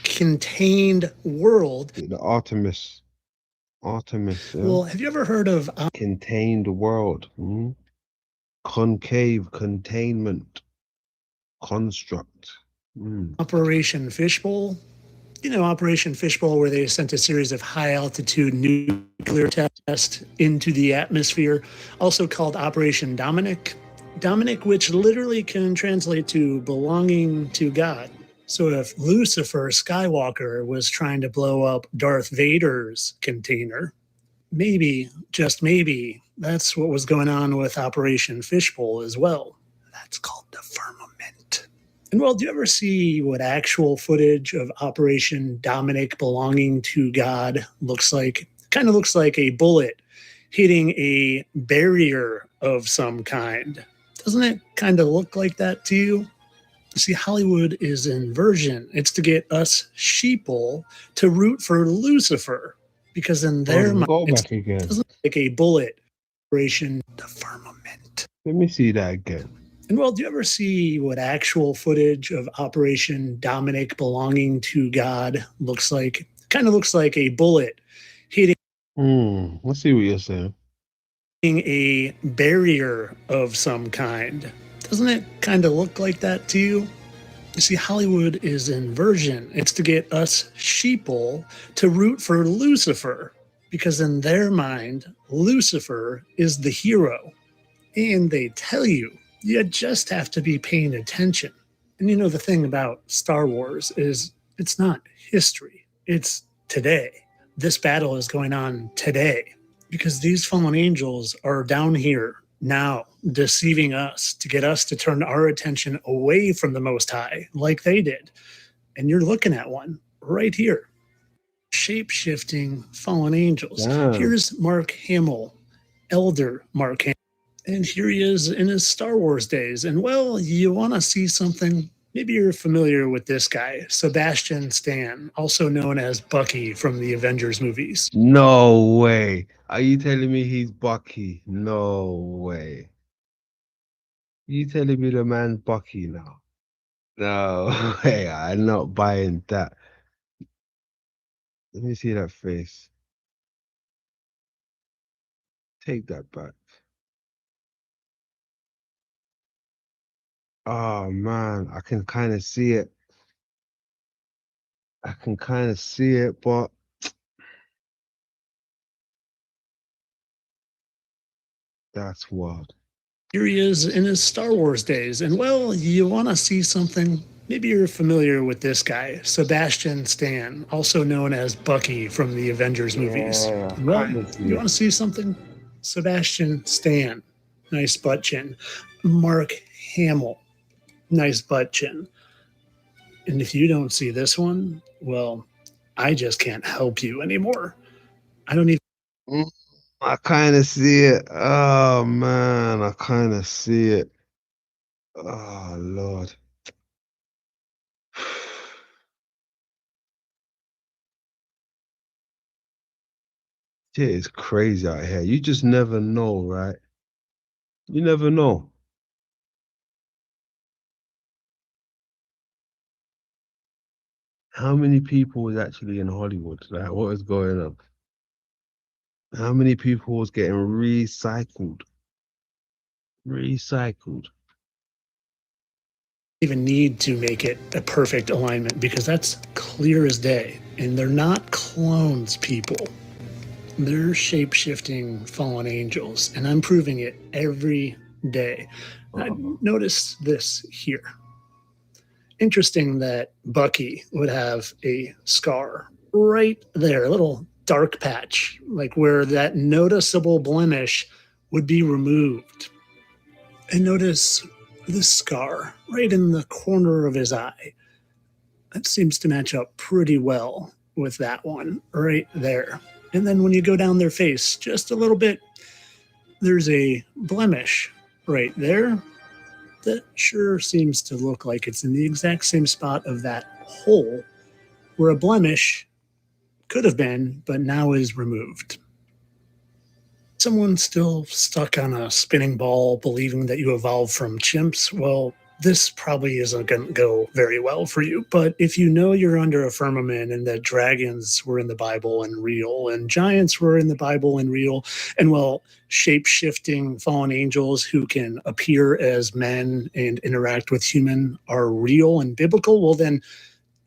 Contained world. The Artemis. Yeah. Well, have you ever heard of... Contained world. Concave containment construct. Operation Fishbowl? You know, Operation Fishbowl, where they sent a series of high-altitude nuclear tests into the atmosphere, also called Operation Dominic. Dominic, which literally can translate to belonging to God. So if Lucifer Skywalker was trying to blow up Darth Vader's container, maybe, just maybe, that's what was going on with Operation Fishbowl as well. That's called the firmament. And well, do you ever see what actual footage of Operation Dominic belonging to God looks like? Kind of looks like a bullet hitting a barrier of some kind. Doesn't it kind of look like that to you? See, Hollywood is inversion. It's to get us sheeple to root for Lucifer because in their mind, Go it's back again. doesn't like a bullet. Operation the firmament. Let me see that again. And well, do you ever see what actual footage of Operation Dominic belonging to God looks like? Kind of looks like a bullet hitting Let's see what you're saying. a barrier of some kind. Doesn't it kind of look like that to you? You see, Hollywood is inversion. It's to get us sheeple to root for Lucifer because in their mind, Lucifer is the hero. And they tell you, you just have to be paying attention. And you know, the thing about Star Wars is it's not history, it's today. This battle is going on today because these fallen angels are down here now deceiving us to get us to turn our attention away from the Most High like they did. And you're looking at one right here. Shape-shifting fallen angels. Damn. Here's Mark Hamill, Elder Mark Hamill. And here he is in his Star Wars days. And well, you want to see something? Maybe you're familiar with this guy, Sebastian Stan, also known as Bucky from the Avengers movies. No way. Are you telling me he's Bucky? No way. You telling me the man's Bucky now? No way. I'm not buying that. Let me see that face. Take that back. Oh man, I can kind of see it. I can kind of see it, but that's wild. Here he is in his Star Wars days. And well, you want to see something? Maybe you're familiar with this guy, Sebastian Stan, also known as Bucky from the Avengers movies. Yeah, Well, kind of see you it. want to see something? Sebastian Stan, nice butt chin. Mark Hamill, nice butt chin. And if you don't see this one, well, I just can't help you anymore. I don't even. I kind of see it. Oh man, I kind of see it. Oh Lord. Shit is crazy out here. You just never know, right? You never know. How many people was actually in Hollywood? Like, what is going on? How many people was getting recycled? Recycled. Even need to make it a perfect alignment because that's clear as day. And they're not clones, people. They're shape-shifting fallen angels, and I'm proving it every day. Notice this here. Interesting that Bucky would have a scar right there, a little dark patch, like where that noticeable blemish would be removed. And notice this scar right in the corner of his eye. That seems to match up pretty well with that one right there. And then when you go down their face just a little bit, there's a blemish right there that sure seems to look like it's in the exact same spot of that hole where a blemish could have been, but now is removed. Someone still stuck on a spinning ball believing that you evolved from chimps? Well, this probably isn't going to go very well for you. But if you know you're under a firmament and that dragons were in the Bible and real, and giants were in the Bible and real, and well, shape-shifting fallen angels who can appear as men and interact with human are real and biblical, well then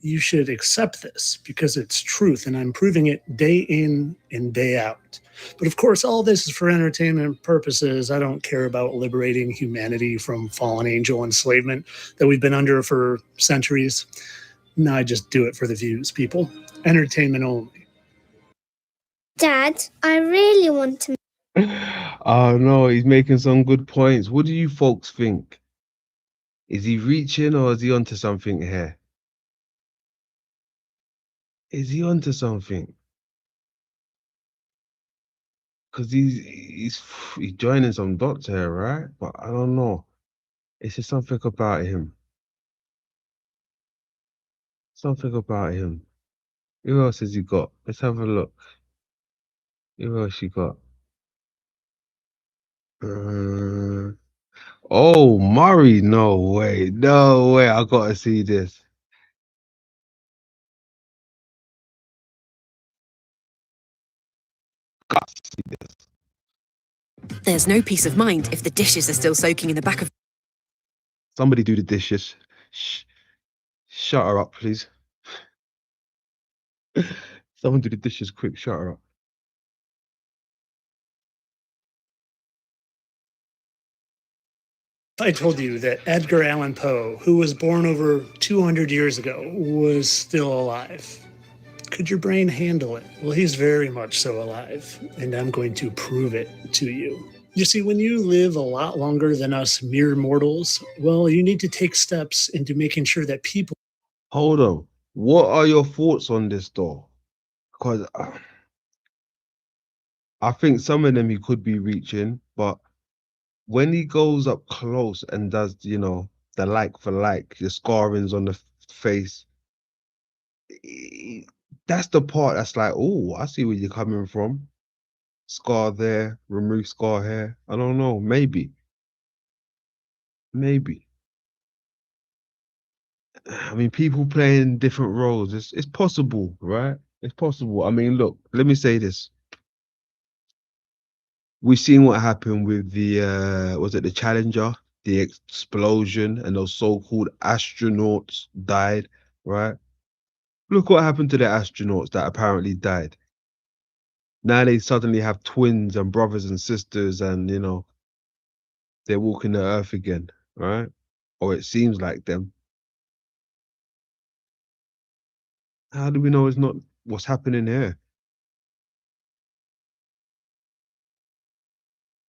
you should accept this because it's truth, and I'm proving it day in and day out. But of course, all this is for entertainment purposes. I don't care about liberating humanity from fallen angel enslavement that we've been under for centuries. No, I just do it for the views, people. Entertainment only. Dad, I really want to. Oh no, he's making some good points. What do you folks think? Is he reaching or is he onto something here? Is he onto something? Because he's joining some dots here, right? But I don't know. It's just something about him. Something about him. Who else has he got? Let's have a look. Who else you got? Oh, Murray. No way. No way. I gotta see this. Gotta see this. There's no peace of mind if the dishes are still soaking in the back of... Somebody do the dishes. Shut her up, please. Someone do the dishes quick. Shut her up. If I told you that Edgar Allan Poe, who was born over 200 years ago, was still alive, could your brain handle it? Well, he's very much so alive, and I'm going to prove it to you. You see, when you live a lot longer than us mere mortals, well, you need to take steps into making sure that people... Hold on. What are your thoughts on this, though? Because I think some of them he could be reaching, but when he goes up close and does, you know, the like for like, the scarrings on the face, that's the part that's like, oh, I see where you're coming from. Scar there, remove scar here. I don't know. Maybe. Maybe. I mean, people playing different roles. It's possible, right? It's possible. I mean, look, let me say this. We've seen what happened with the was it the Challenger, the explosion, and those so-called astronauts died, right? Look what happened to the astronauts that apparently died. Now they suddenly have twins and brothers and sisters, and you know, they're walking the earth again, right? Or it seems like them. How do we know it's not what's happening here?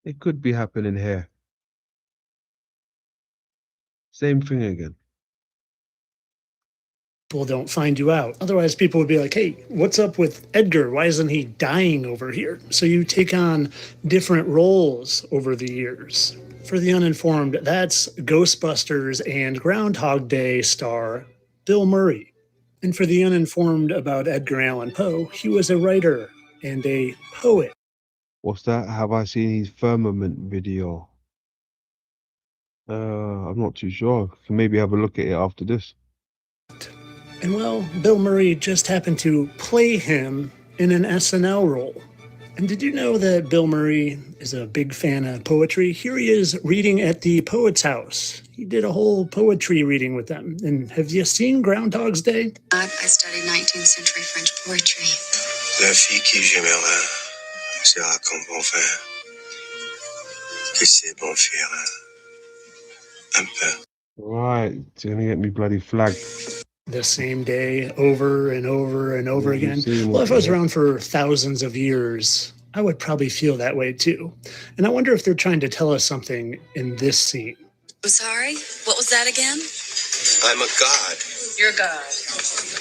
It could be happening here. Same thing again. People don't find you out. Otherwise, people would be like, hey, what's up with Edgar? Why isn't he dying over here? So you take on different roles over the years. For the uninformed, that's Ghostbusters and Groundhog Day star Bill Murray. And for the uninformed about Edgar Allan Poe, he was a writer and a poet. What's that? Have I seen his firmament video? I'm not too sure. Can maybe have a look at it after this. And well, Bill Murray just happened to play him in an SNL role. And did you know that Bill Murray is a big fan of poetry? Here he is reading at the Poet's House. He did a whole poetry reading with them. And have you seen Groundhog's Day? I studied 19th century French poetry. La fille qui j'aimerais sera comme bon frère. Que c'est bon faire un peu. Right, it's gonna get me bloody flagged. The same day over and over and over Yeah, again. Well, if I was around for thousands of years, I would probably feel that way too. And I wonder if they're trying to tell us something in this scene. I'm sorry? What was that again? I'm a god. You're a god.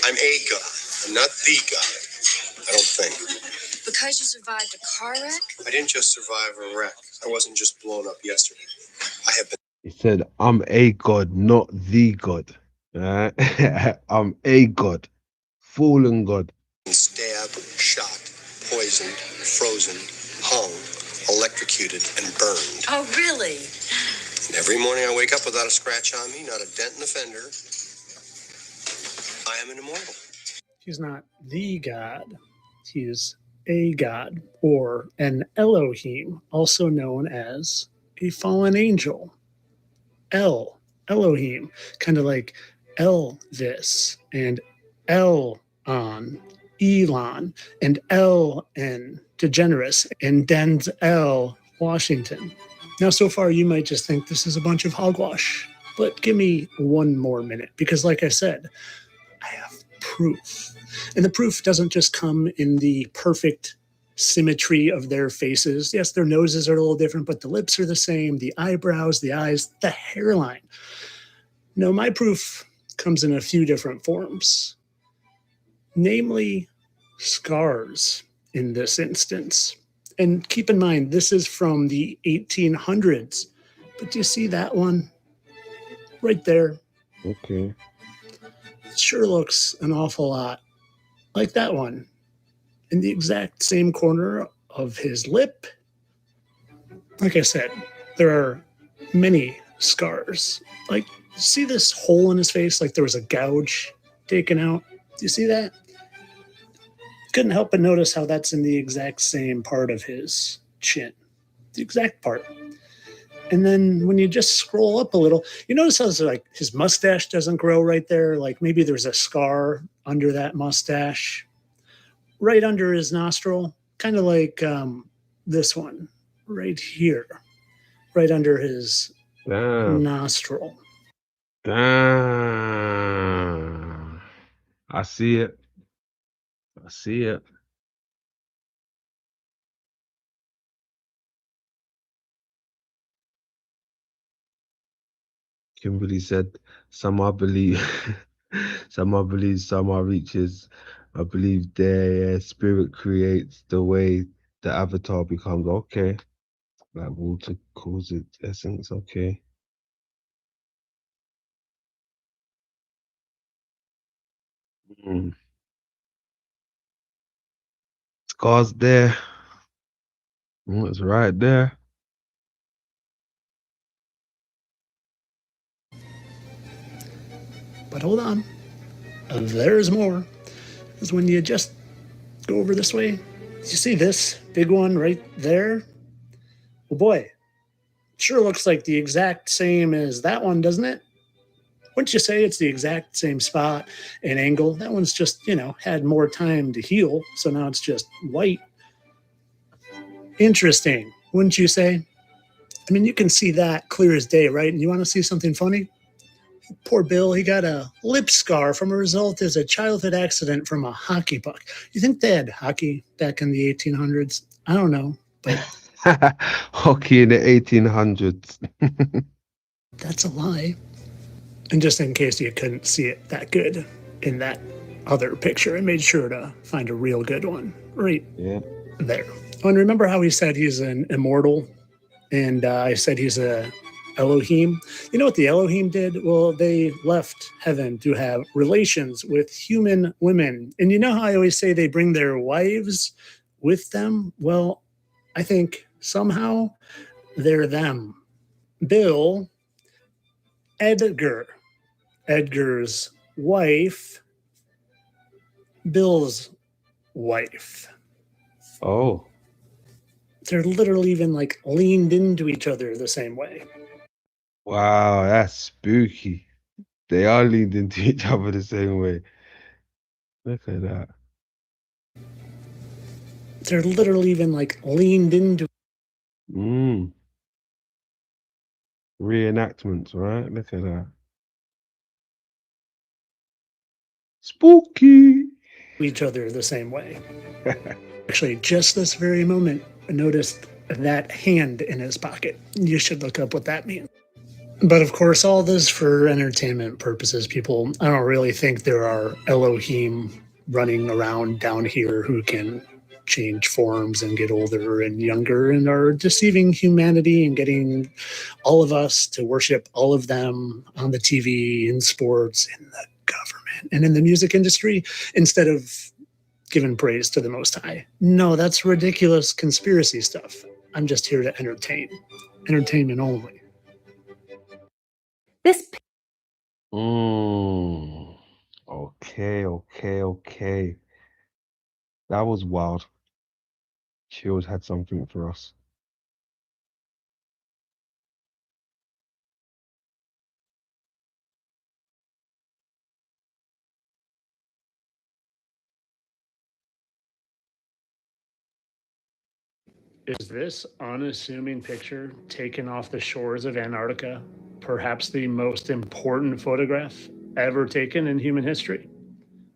I'm a god. I'm not the god. I don't think. Because you survived a car wreck? I didn't just survive a wreck. I wasn't just blown up yesterday. I have been. He said, I'm a god, not the god. Right? I'm a god. Fallen god. Stabbed, shot, poisoned, frozen, hung, electrocuted, and burned. Oh, really? And every morning I wake up without a scratch on me, not a dent in the fender. I am an immortal. He's not the god. He's a god, or an Elohim, also known as a fallen angel. Elohim, kind of like Elvis and Elon, and Ellen DeGeneres and Denzel Washington. Now, so far, you might just think this is a bunch of hogwash, but give me one more minute, because like I said, I have proof. And the proof doesn't just come in the perfect symmetry of their faces. Yes, their noses are a little different, but the lips are the same, the eyebrows, the eyes, the hairline. No, my proof comes in a few different forms, namely scars in this instance. And keep in mind, this is from the 1800s. But do you see that one right there? Okay. It sure looks an awful lot like that one in the exact same corner of his lip. Like I said, there are many scars. Like, see this hole in his face? Like there was a gouge taken out. Do you see that? Couldn't help but notice how that's in the exact same part of his chin. The exact part. And then when you just scroll up a little, you notice how like his mustache doesn't grow right there. Like maybe there's a scar under that mustache, right under his nostril, kind of like this one right here, right under his nostril. Damn. I see it. I see it. Kimberly said, some I believe, some I believe, some I reaches. I believe their spirit creates the way the avatar becomes. Okay. Like water calls it essence. Okay. Mm. Scars there. It's right there. But hold on. There's more. Because when you just go over this way, you see this big one right there? Well, boy, sure looks like the exact same as that one, doesn't it? Wouldn't you say it's the exact same spot and angle? That one's just, had more time to heal, so now it's just white. Interesting, wouldn't you say? I mean, you can see that clear as day, right? And you want to see something funny? Poor Bill, he got a lip scar from a result as a childhood accident from a hockey puck. You think they had hockey back in the 1800s? I don't know, but Hockey in the 1800s. that's a lie. And just in case you couldn't see it that good in that other picture, I made sure to find a real good one right there. Oh, and remember how he said he's an immortal? And I said he's a Elohim. You know what the Elohim did? Well, they left heaven to have relations with human women. And you know how I always say they bring their wives with them? Well, I think somehow they're them. Bill, Edgar's wife, Bill's wife. Oh. They're literally even like leaned into each other the same way. Wow, that's spooky. They are leaned into each other the same way. Look at that. They're literally even like leaned into. Reenactments, right? Look at that. Spooky. Each other the same way. Actually, just this very moment, I noticed that hand in his pocket. You should look up what that means. But of course, all this for entertainment purposes, people. I don't really think there are Elohim running around down here who can change forms and get older and younger and are deceiving humanity and getting all of us to worship all of them on the TV, in sports, in the government, and in the music industry instead of giving praise to the Most High. No, that's ridiculous conspiracy stuff. I'm just here to entertain. Entertainment only. This Okay. That was wild. Chills had something for us. Is this unassuming picture taken off the shores of Antarctica perhaps the most important photograph ever taken in human history?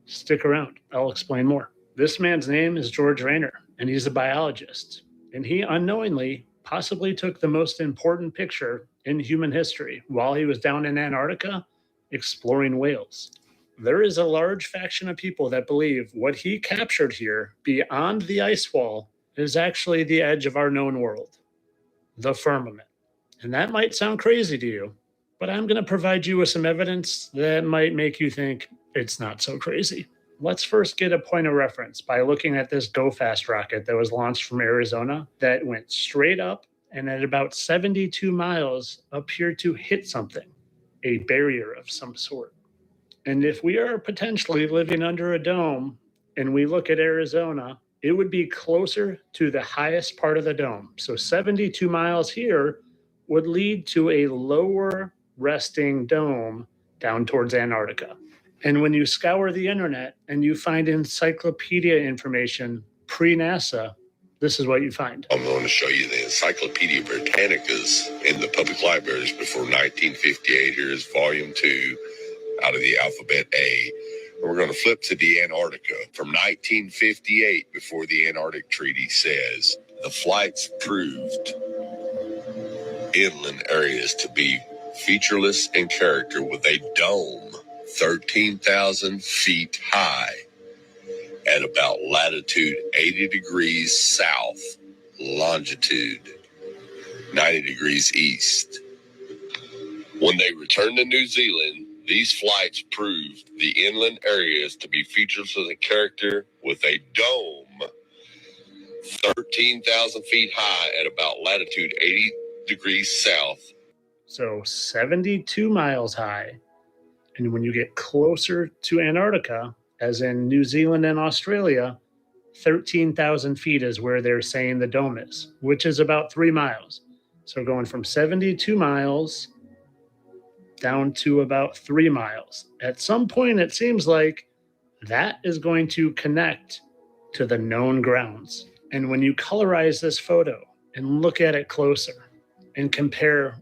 Stick around, I'll explain more. This man's name is George Rayner, and he's a biologist. And he unknowingly possibly took the most important picture in human history while he was down in Antarctica exploring whales. There is a large faction of people that believe what he captured here beyond the ice wall is actually the edge of our known world, the firmament. And that might sound crazy to you, but I'm going to provide you with some evidence that might make you think it's not so crazy. Let's first get a point of reference by looking at this Go Fast rocket that was launched from Arizona that went straight up and at about 72 miles appeared to hit something, a barrier of some sort. And if we are potentially living under a dome and we look at Arizona, it would be closer to the highest part of the dome. So 72 miles here would lead to a lower resting dome down towards Antarctica. And when you scour the internet and you find encyclopedia information pre-NASA, this is what you find. I'm going to show you the Encyclopedia Britannicas in the public libraries before 1958. Here is volume 2 out of the alphabet A. And we're going to flip to the Antarctica from 1958, before the Antarctic Treaty says the flights proved inland areas to be featureless in character with a dome 13,000 feet high at about latitude 80 degrees south, longitude 90 degrees east. When they returned to New Zealand, these flights proved the inland areas to be featureless in character with a dome 13,000 feet high at about latitude 80 degrees south. So 72 miles high. And when you get closer to Antarctica, as in New Zealand and Australia, 13,000 feet is where they're saying the dome is, which is about 3 miles. So going from 72 miles down to about 3 miles. At some point, it seems like that is going to connect to the known grounds. And when you colorize this photo and look at it closer and compare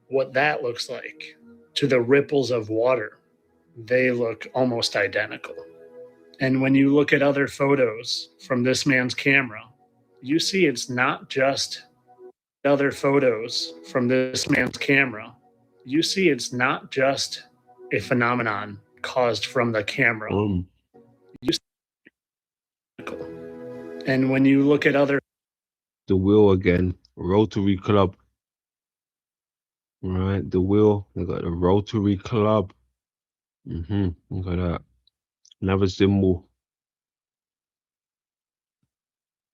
what that looks like to the ripples of water, they look almost identical. And when you look at other photos from this man's camera, you see it's not just other photos from this man's camera. You see it's not just a phenomenon caused from the camera. You see, and when you look at other... The wheel again, Rotary Club. Right, the wheel, they got the Rotary Club. Look at that. Another symbol.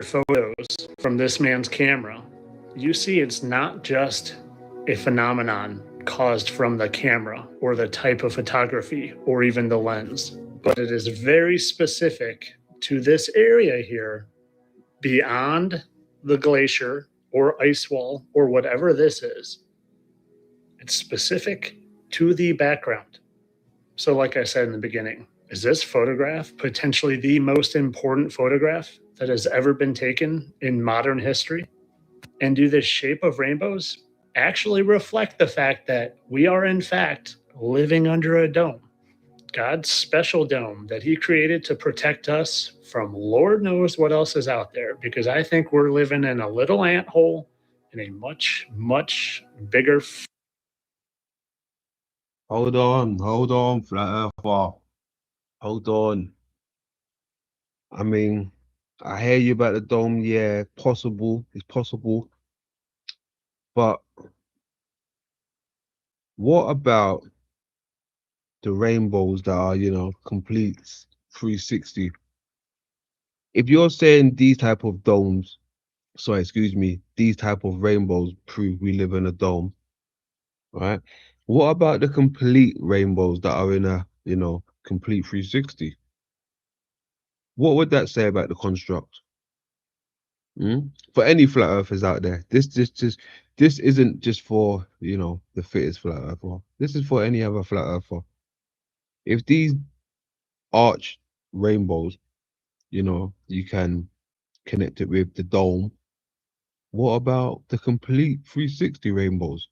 Photos from this man's camera, you see it's not just a phenomenon caused from the camera or the type of photography or even the lens, but it is very specific to this area here beyond the glacier or ice wall or whatever this is. It's specific to the background. So like I said in the beginning, is this photograph potentially the most important photograph that has ever been taken in modern history? And do the shape of rainbows actually reflect the fact that we are in fact living under a dome, God's special dome that he created to protect us from Lord knows what else is out there? Because I think we're living in a little ant hole in a much, much bigger... Hold on, Flat Earther. Hold on. I mean, I hear you about the dome. Yeah, possible. It's possible. But what about the rainbows that are, complete 360? If you're saying these type of domes, sorry, excuse me, these type of rainbows prove we live in a dome, right? What about the complete rainbows that are in a, complete 360? What would that say about the construct? For any flat earthers out there, this isn't just for, the fittest flat earther. This is for any other flat earther. If these arch rainbows, you can connect it with the dome, what about the complete 360 rainbows?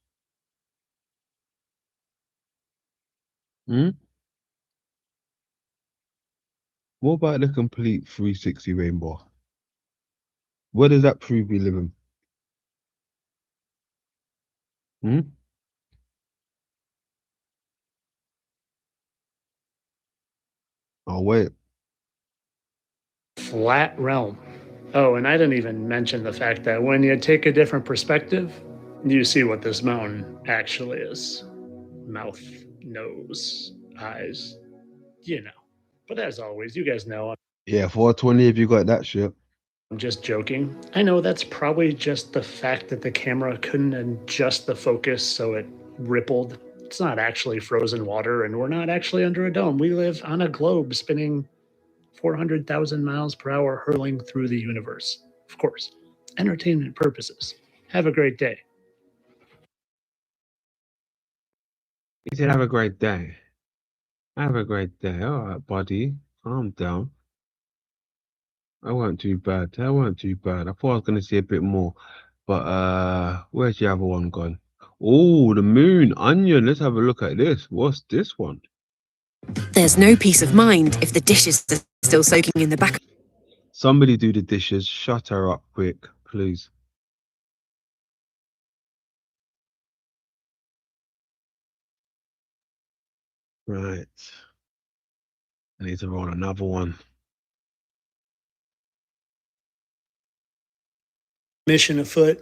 What about the complete 360 rainbow? Where does that prove we live in? Oh, wait. flat realm. Oh, and I didn't even mention the fact that when you take a different perspective, you see what this mountain actually is. Mouth, nose, eyes, you know. But as always, you guys know Yeah, 420 if you got that shit. I'm just joking. I know that's probably just the fact that the camera couldn't adjust the focus so it rippled. It's not actually frozen water, and we're not actually under a dome. We live on a globe spinning 400,000 miles per hour, hurling through the universe. Of course, entertainment purposes. Have a great day. He said, have a great day. Have a great day. All right, buddy. Calm down. That weren't too bad. That weren't too bad. I thought I was going to see a bit more. But where's the other one gone? Oh, the moon. Onion. Let's have a look at this. What's this one? There's no peace of mind if the dishes are still soaking in the back. Somebody do the dishes. Shut her up quick, please. Right. I need to roll another one. Mission afoot.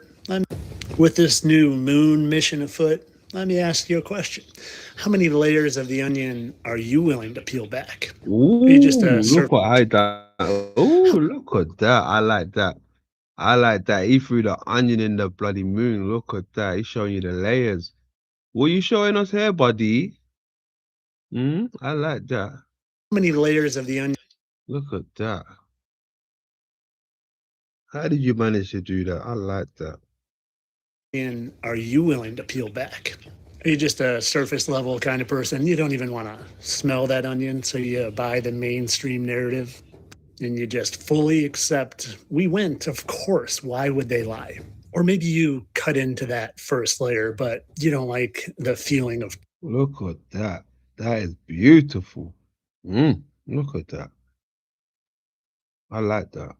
With this new moon mission afoot, let me ask you a question. How many layers of the onion are you willing to peel back? Ooh, You just look what I done. Oh, look at that. I like that. I like that. He threw the onion in the bloody moon. Look at that. He's showing you the layers. What are you showing us here, buddy? I like that. How many layers of the onion? Look at that. How did you manage to do that? I like that. And are you willing to peel back? Are you just a surface level kind of person? You don't even want to smell that onion, so you buy the mainstream narrative and you just fully accept we went, of course. Why would they lie? Or maybe you cut into that first layer, but you don't like the feeling of. Look at that. That is beautiful. Look at that. I like that.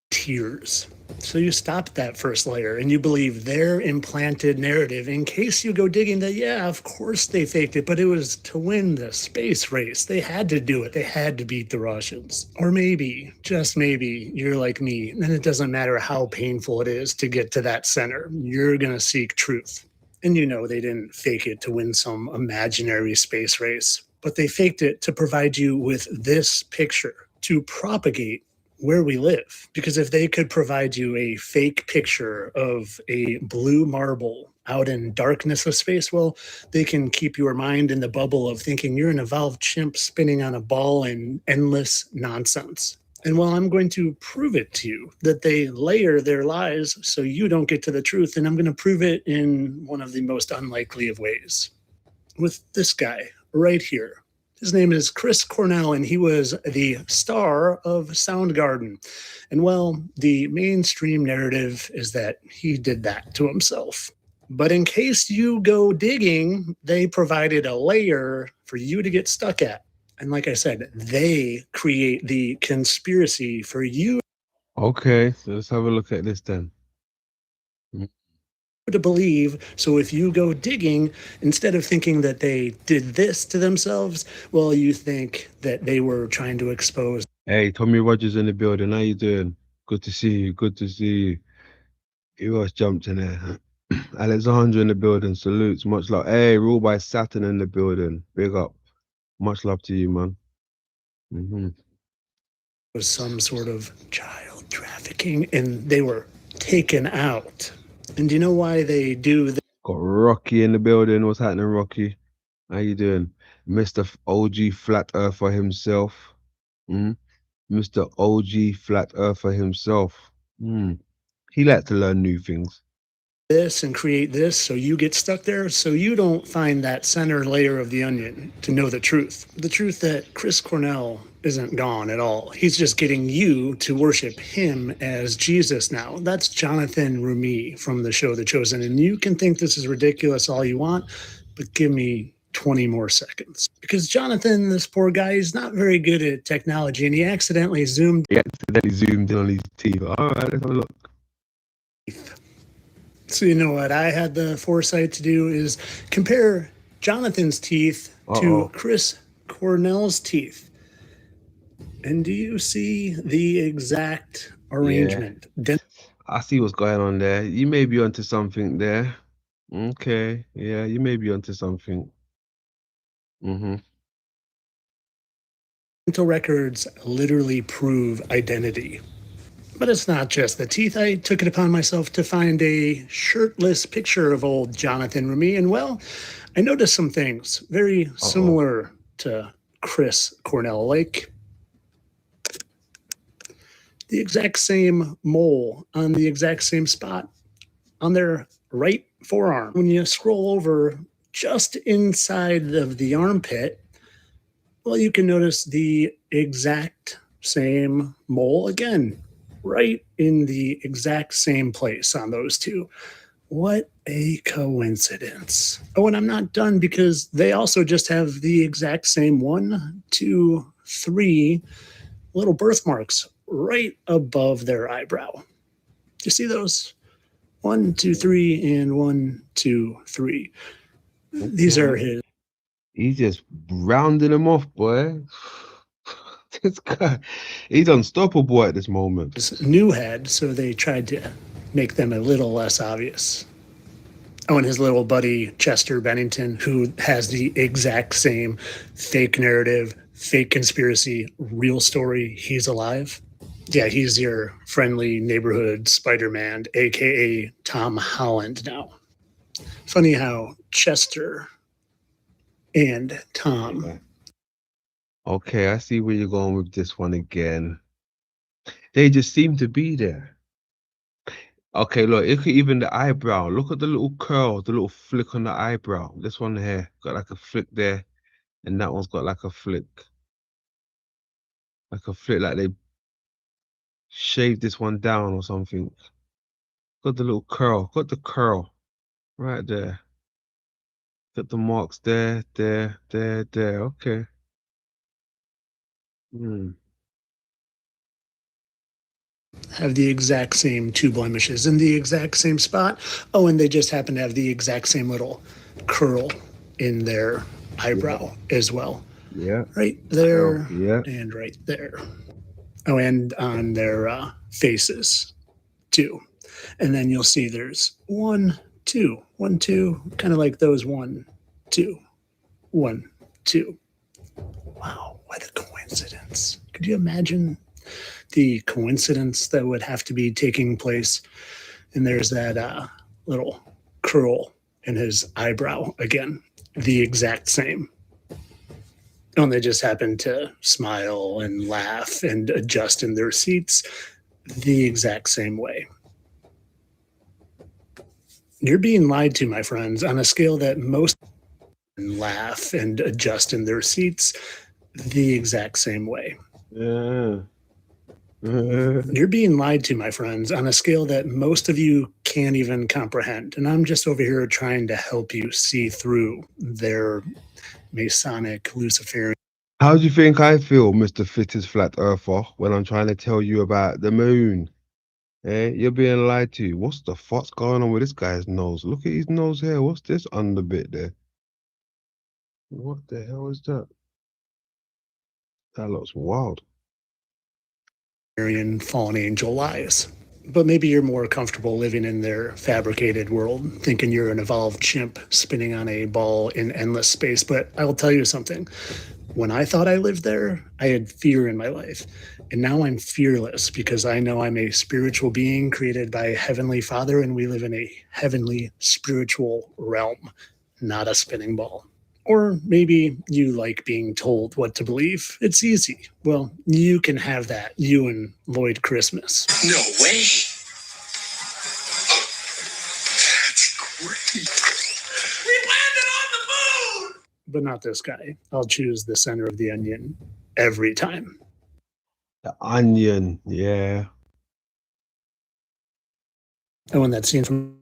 Tears. So you stop that first layer and you believe their implanted narrative in case you go digging that, yeah, of course they faked it, but it was to win the space race. They had to do it. They had to beat the Russians. Or maybe, just maybe, you're like me, and it doesn't matter how painful it is to get to that center. You're going to seek truth. And you know they didn't fake it to win some imaginary space race, but they faked it to provide you with this picture, to propagate where we live. Because if they could provide you a fake picture of a blue marble out in darkness of space, well, they can keep your mind in the bubble of thinking you're an evolved chimp spinning on a ball in endless nonsense. And well, I'm going to prove it to you that they layer their lies so you don't get to the truth. And I'm going to prove it in one of the most unlikely of ways. With this guy right here. His name is Chris Cornell, and he was the star of Soundgarden. And well, the mainstream narrative is that he did that to himself. But in case you go digging, they provided a layer for you to get stuck at. And like I said, they create the conspiracy for you Okay, so let's have a look at this then. to believe. So if you go digging, instead of thinking that they did this to themselves, well, you think that they were trying to expose. Hey, Tommy Rogers in the building. How you doing? Good to see you. Good to see you. Who else jumped in there? Alexandra in the building. Salutes. Much love. Hey, Rule by Saturn in the building. Big up. Much love to you, man. Was some sort of child trafficking, and they were taken out. And do you know why they do that? Got Rocky in the building. What's happening, Rocky? How you doing? Mr. OG Flat Earther himself. Mr. OG Flat Earther himself. He likes to learn new things. This and create this so you get stuck there, so you don't find that center layer of the onion to know the truth that Chris Cornell isn't gone at all. He's just getting you to worship him as Jesus now. That's Jonathan Rumi from the show The Chosen, and you can think this is ridiculous all you want, but give me 20 more seconds. Because Jonathan, this poor guy, is not very good at technology, and he accidentally zoomed in on his teeth. All right, let's have a look. So you know what I had the foresight to do is compare Jonathan's teeth to Chris Cornell's teeth. And do you see the exact arrangement? I see what's going on there. You may be onto something there. Okay. Yeah, you may be onto something. Dental records literally prove identity. But it's not just the teeth. I took it upon myself to find a shirtless picture of old Jonathan Remy, and well, I noticed some things very similar to Chris Cornell, like the exact same mole on the exact same spot on their right forearm. When you scroll over just inside of the armpit, well, you can notice the exact same mole again, right in the exact same place on those two. What a coincidence. Oh, and I'm not done because they also just have the exact same 1, 2, 3 little birthmarks right above their eyebrow. Do you see those? 1, 2, 3, and 1, 2, 3. These are his. He's just rounding them off, boy. This guy, he's unstoppable at this moment. New head, so they tried to make them a little less obvious. Oh, and his little buddy Chester Bennington, who has the exact same fake narrative, fake conspiracy, real story. He's alive. Yeah, he's your friendly neighborhood Spider-Man, aka Tom Holland now. Funny how Chester and Tom. Okay, I see where you're going with this one again. They just seem to be there. Okay, look, even the eyebrow. Look at the little curl, the little flick on the eyebrow. This one here got like a flick there, and that one's got like a flick. Like they shaved this one down or something. Got the little curl, got the curl right there. Got the marks there. Okay. Have the exact same 2 blemishes in the exact same spot. Oh, and they just happen to have the exact same little curl in their eyebrow as well. Yeah. Right there. Yeah. And right there. Oh, and on their faces too. And then you'll see there's 1, 2, 1, 2, kind of like those 1, 2, 1, 2. Wow, what a coincidence. Could you imagine the coincidence that would have to be taking place? And there's that little curl in his eyebrow again, the exact same. And they just happen to smile and laugh and adjust in their seats the exact same way. You're being lied to, my friends, on a scale that most laugh and adjust in their seats the exact same way. Yeah. You're being lied to, my friends, on a scale that most of you can't even comprehend. And I'm just over here trying to help you see through their Masonic Luciferian. How do you think I feel, Mr. Fittest Flat Earther, when I'm trying to tell you about the moon? Eh? You're being lied to. What's the fuck's going on with this guy's nose? Look at his nose here. What's this under bit there? What the hell is that? That looks wild. Fallen angel lies. But maybe you're more comfortable living in their fabricated world, thinking you're an evolved chimp spinning on a ball in endless space. But I will tell you something. When I thought I lived there, I had fear in my life. And now I'm fearless because I know I'm a spiritual being created by a heavenly Father, and we live in a heavenly spiritual realm, not a spinning ball. Or maybe you like being told what to believe. It's easy. Well, you can have that, you and Lloyd Christmas. No way. That's great. We landed on the moon. But not this guy. I'll choose the center of the onion every time. The onion, yeah. And when that scene from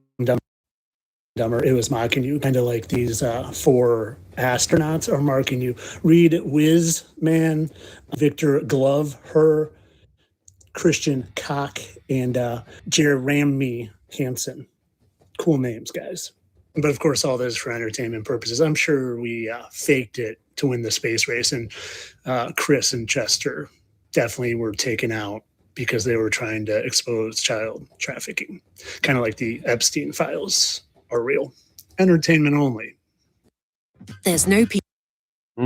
Dumber, it was mocking you, kind of like these 4 astronauts are marking you. Reed Whiz Man, Victor Glove, her, Christian Koch, and Jeremy Hansen. Cool names, guys. But of course, all this for entertainment purposes. I'm sure we faked it to win the space race, and Chris and Chester definitely were taken out because they were trying to expose child trafficking. Kind of like the Epstein files are real. Entertainment only. There's no I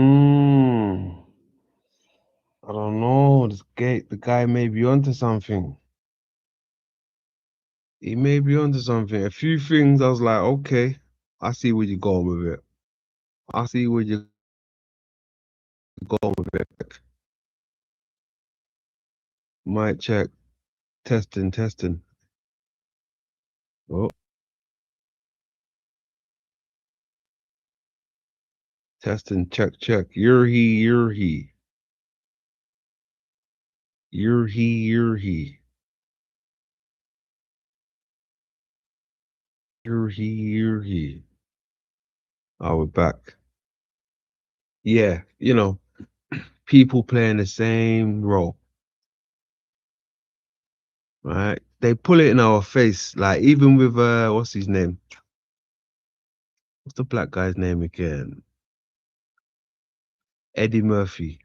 don't know. The guy may be onto something. He may be onto something. A few things I was like, okay, I see where you're going with it. I see where you're going with it. Mic check. Testing, testing. Oh. Testing, check, check. You're he, you're he. You're he, you're he. You're he, you're he. Oh, we're back. Yeah, you know, people playing the same role. Right? They pull it in our face. Like even with what's his name? What's the black guy's name again? Eddie Murphy.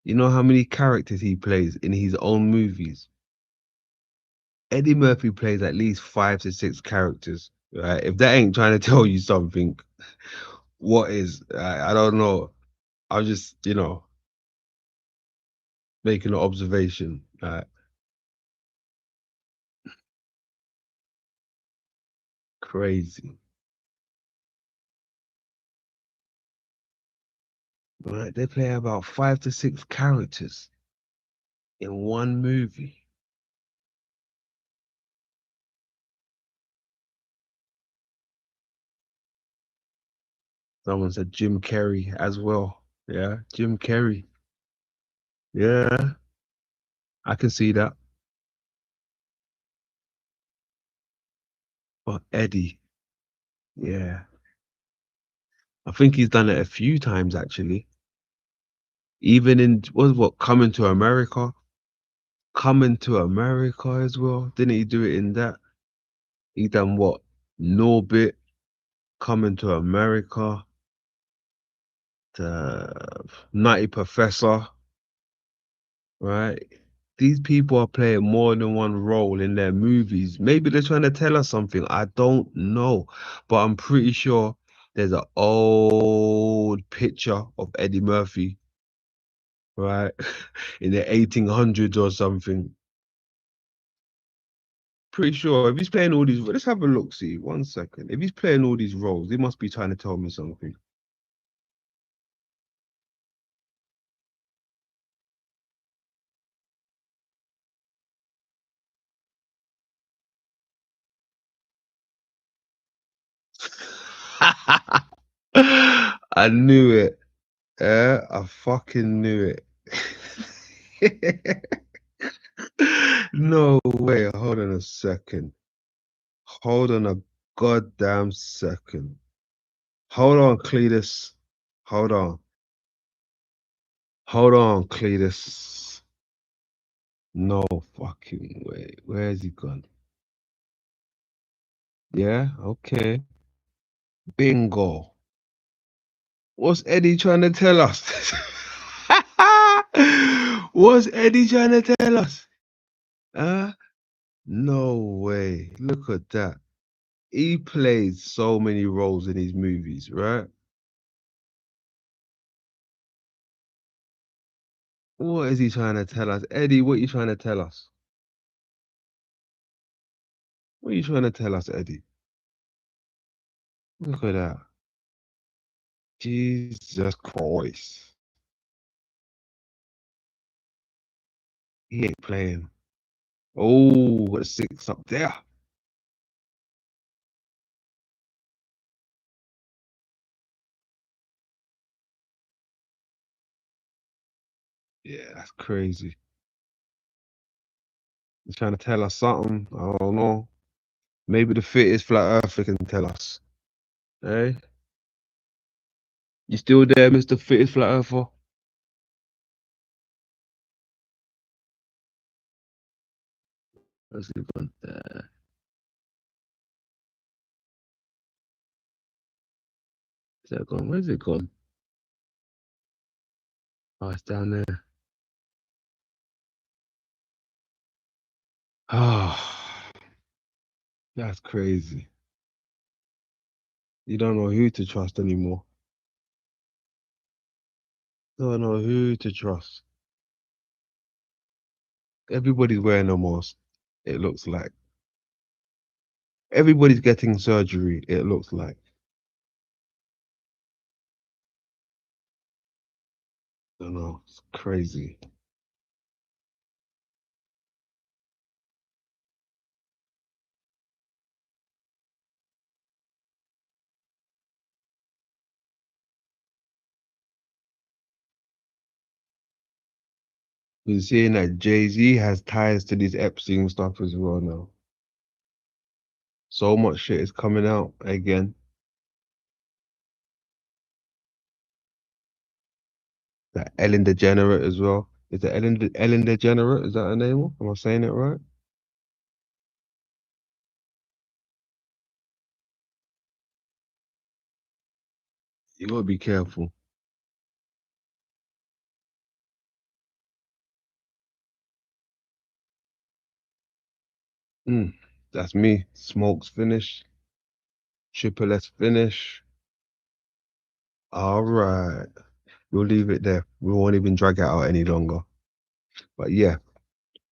You know how many characters he plays in his own movies? Eddie Murphy plays at least 5 to 6 characters. Right? If that ain't trying to tell you something, what is? I don't know. I'm just, making an observation. Crazy. Right? They play about 5 to 6 characters in one movie. Someone said Jim Carrey as well. Yeah, Jim Carrey. Yeah, I can see that. But Eddie, yeah. I think he's done it a few times actually. Even in what Coming to America? Coming to America as well. Didn't he do it in that? He done what? Norbit, Coming to America, the Nutty Professor, right? These people are playing more than one role in their movies. Maybe they're trying to tell us something. I don't know. But I'm pretty sure there's an old picture of Eddie Murphy, right? In the 1800s or something. Pretty sure if he's playing all these, let's have a look, see, 1 second. If he's playing all these roles, he must be trying to tell me something. I knew it. Yeah, I fucking knew it. No way. Hold on a second. Hold on a goddamn second. Hold on, Cletus. Hold on. Hold on, Cletus. No fucking way. Where has he gone? Yeah, okay. Bingo. What's Eddie trying to tell us? What's Eddie trying to tell us? No way. Look at that. He plays so many roles in his movies, right? What is he trying to tell us? Eddie, what are you trying to tell us? What are you trying to tell us, Eddie? Look at that. Jesus Christ. He ain't playing. Oh, got a 6 up there. Yeah, that's crazy. He's trying to tell us something. I don't know. Maybe the fittest flat earther can tell us. Hey? You still there, Mr. Fittest Flat Earther? Where's it gone? There. Is that gone? Where's it gone? Oh, it's down there. Ah, that's crazy. You don't know who to trust anymore. Don't know who to trust. Everybody's wearing a mask, it looks like. Everybody's getting surgery, it looks like. Don't know. It's crazy. We're seeing that Jay-Z has ties to this Epstein stuff as well now. So much shit is coming out again. That Ellen DeGenerate as well. Is it Ellen DeGenerate? Is that her name? Am I saying it right? You gotta be careful. That's me. Smoke's finished. Triple S finish. All right. We'll leave it there. We won't even drag it out any longer. But yeah,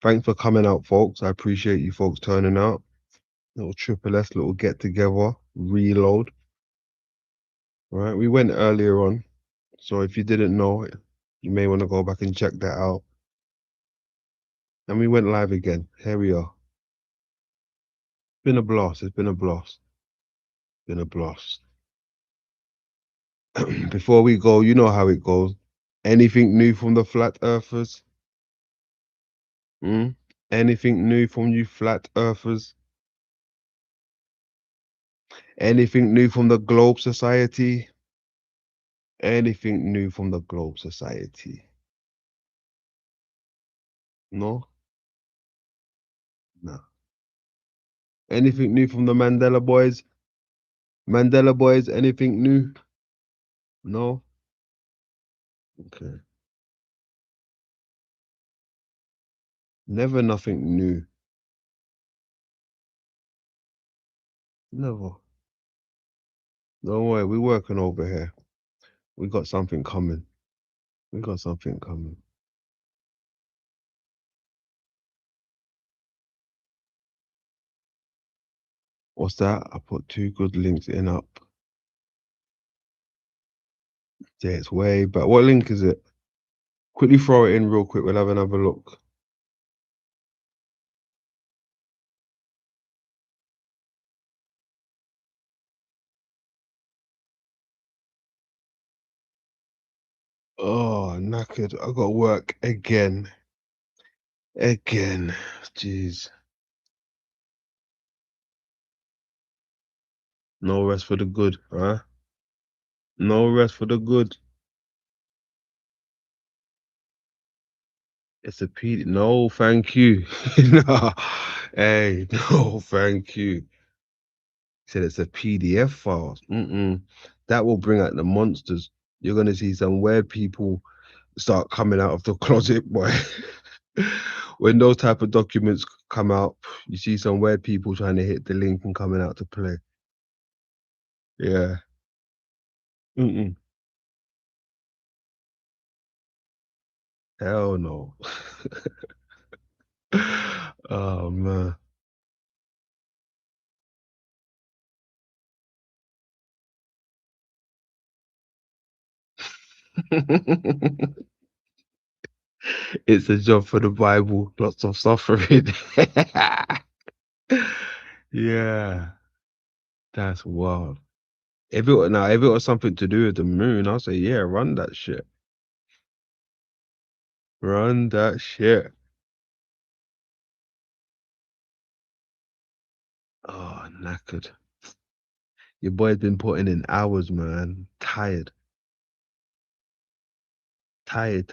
thanks for coming out, folks. I appreciate you folks turning out. Little Triple S, little get together, reload. All right. We went earlier on. So if you didn't know, you may want to go back and check that out. And we went live again. Here we are. Been a blast. It's been a blast. Been a blast. Before we go, you know how it goes. Anything new from the flat earthers? Anything new from you flat earthers? Anything new from the Globe Society? Anything new from the Globe Society? No? No. Anything new from the Mandela Boys? Mandela Boys, anything new? No? Okay. Never nothing new. Never. Don't worry, we're working over here. We got something coming. We got something coming. What's that? I put 2 good links in up. Yeah, it's way back. What link is it? Quickly throw it in real quick. We'll have another look. Oh, knackered. I got work again. Again. Jeez. No rest for the good, huh? No rest for the good. It's a PD. No, thank you. No. Hey, no, thank you. Said it's a PDF file. That will bring out the monsters. You're gonna see some weird people start coming out of the closet, boy. When those type of documents come out, you see some weird people trying to hit the link and coming out to play. Yeah. Hell no. Oh man. It's a job for the Bible. Lots of suffering. Yeah, that's wild. If it was something to do with the moon, I'll say, yeah, run that shit. Run that shit. Oh, knackered. Your boy's been putting in hours, man. Tired. Tired.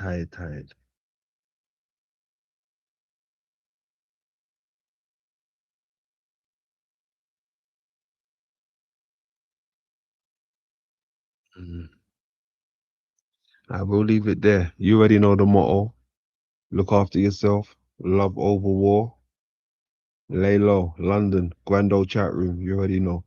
Mm. I will leave it there. You already know the motto. Look after yourself. Love over war. Lay low, London, grand old chat room. You already know.